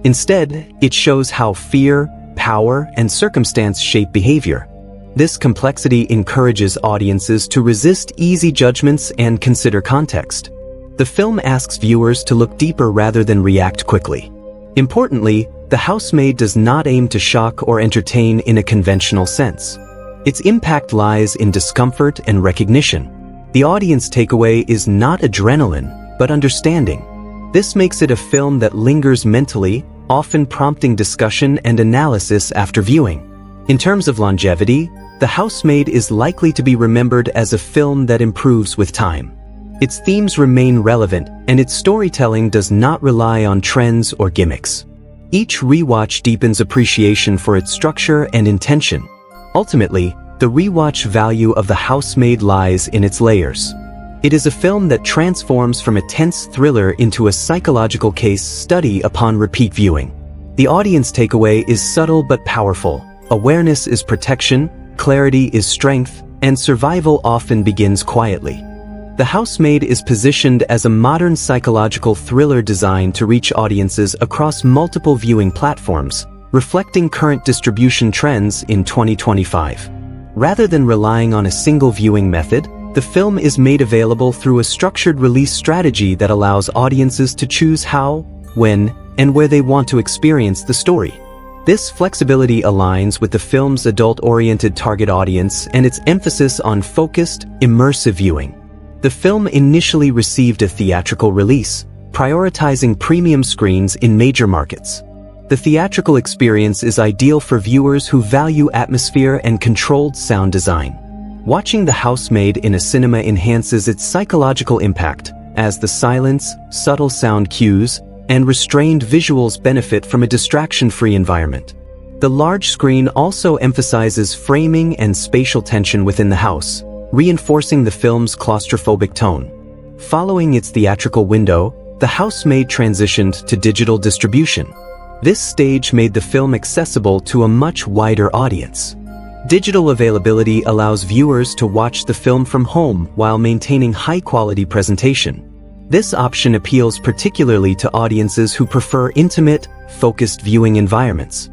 Instead, it shows how fear, power, and circumstance shape behavior. This complexity encourages audiences to resist easy judgments and consider context. The film asks viewers to look deeper rather than react quickly. Importantly, The Housemaid does not aim to shock or entertain in a conventional sense. Its impact lies in discomfort and recognition. The audience takeaway is not adrenaline, but understanding. This makes it a film that lingers mentally, often prompting discussion and analysis after viewing. In terms of longevity, The Housemaid is likely to be remembered as a film that improves with time. Its themes remain relevant, and its storytelling does not rely on trends or gimmicks. Each rewatch deepens appreciation for its structure and intention. Ultimately, the rewatch value of The Housemaid lies in its layers. It is a film that transforms from a tense thriller into a psychological case study upon repeat viewing. The audience takeaway is subtle but powerful. Awareness is protection, clarity is strength, and survival often begins quietly. The Housemaid is positioned as a modern psychological thriller designed to reach audiences across multiple viewing platforms, reflecting current distribution trends in 2025. Rather than relying on a single viewing method, the film is made available through a structured release strategy that allows audiences to choose how, when, and where they want to experience the story. This flexibility aligns with the film's adult-oriented target audience and its emphasis on focused, immersive viewing. The film initially received a theatrical release, prioritizing premium screens in major markets. The theatrical experience is ideal for viewers who value atmosphere and controlled sound design. Watching The Housemaid in a cinema enhances its psychological impact, as the silence, subtle sound cues, and restrained visuals benefit from a distraction-free environment. The large screen also emphasizes framing and spatial tension within the house, reinforcing the film's claustrophobic tone. Following its theatrical window, The Housemaid transitioned to digital distribution. This stage made the film accessible to a much wider audience. Digital availability allows viewers to watch the film from home while maintaining high-quality presentation. This option appeals particularly to audiences who prefer intimate, focused viewing environments.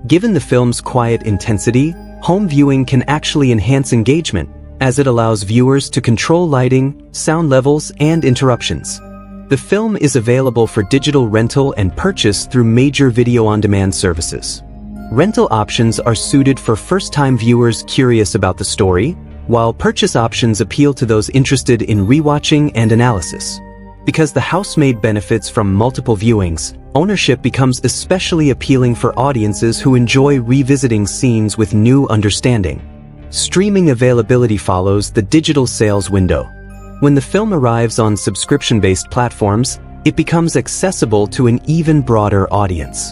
Given the film's quiet intensity, home viewing can actually enhance engagement, as it allows viewers to control lighting, sound levels, and interruptions. The film is available for digital rental and purchase through major video-on-demand services. Rental options are suited for first-time viewers curious about the story, while purchase options appeal to those interested in rewatching and analysis. Because The Housemaid benefits from multiple viewings, ownership becomes especially appealing for audiences who enjoy revisiting scenes with new understanding. Streaming availability follows the digital sales window. When the film arrives on subscription-based platforms, it becomes accessible to an even broader audience.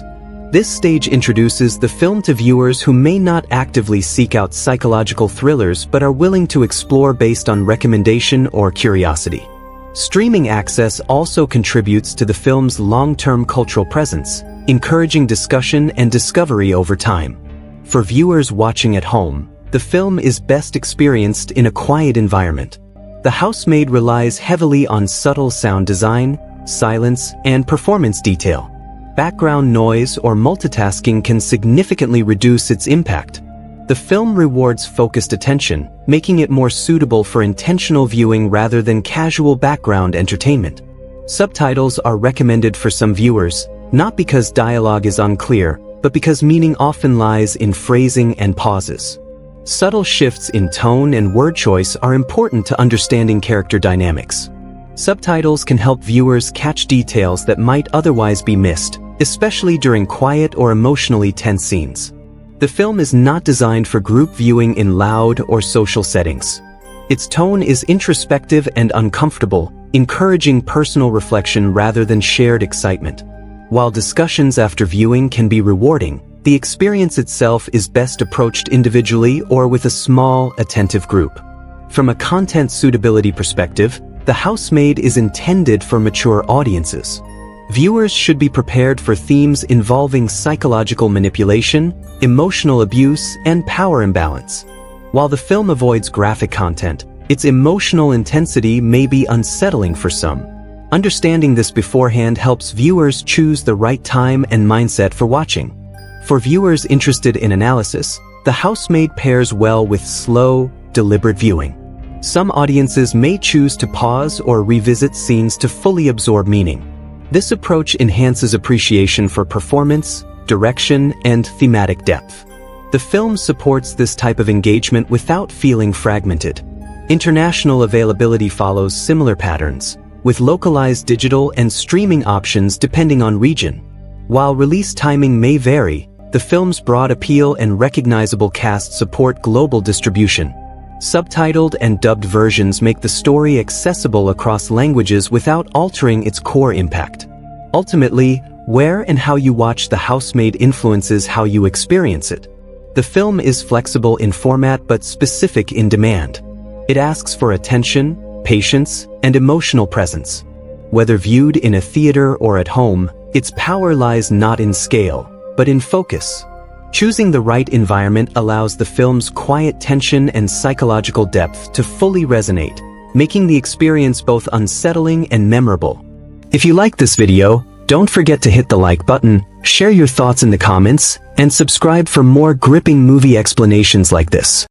This stage introduces the film to viewers who may not actively seek out psychological thrillers but are willing to explore based on recommendation or curiosity. Streaming access also contributes to the film's long-term cultural presence, encouraging discussion and discovery over time. For viewers watching at home, the film is best experienced in a quiet environment. The Housemaid relies heavily on subtle sound design, silence, and performance detail. Background noise or multitasking can significantly reduce its impact. The film rewards focused attention, making it more suitable for intentional viewing rather than casual background entertainment. Subtitles are recommended for some viewers, not because dialogue is unclear, but because meaning often lies in phrasing and pauses. Subtle shifts in tone and word choice are important to understanding character dynamics. Subtitles can help viewers catch details that might otherwise be missed, especially during quiet or emotionally tense scenes. The film is not designed for group viewing in loud or social settings. Its tone is introspective and uncomfortable, encouraging personal reflection rather than shared excitement. While discussions after viewing can be rewarding, the experience itself is best approached individually or with a small, attentive group. From a content suitability perspective, The Housemaid is intended for mature audiences. Viewers should be prepared for themes involving psychological manipulation, emotional abuse, and power imbalance. While the film avoids graphic content, its emotional intensity may be unsettling for some. Understanding this beforehand helps viewers choose the right time and mindset for watching. For viewers interested in analysis, The Housemaid pairs well with slow, deliberate viewing. Some audiences may choose to pause or revisit scenes to fully absorb meaning. This approach enhances appreciation for performance, direction, and thematic depth. The film supports this type of engagement without feeling fragmented. International availability follows similar patterns, with localized digital and streaming options depending on region. While release timing may vary, the film's broad appeal and recognizable cast support global distribution. Subtitled and dubbed versions make the story accessible across languages without altering its core impact. Ultimately, where and how you watch The Housemaid influences how you experience it. The film is flexible in format but specific in demand. It asks for attention, patience, and emotional presence. Whether viewed in a theater or at home, its power lies not in scale, but in focus. Choosing the right environment allows the film's quiet tension and psychological depth to fully resonate, making the experience both unsettling and memorable. If you like this video, don't forget to hit the like button, share your thoughts in the comments, and subscribe for more gripping movie explanations like this.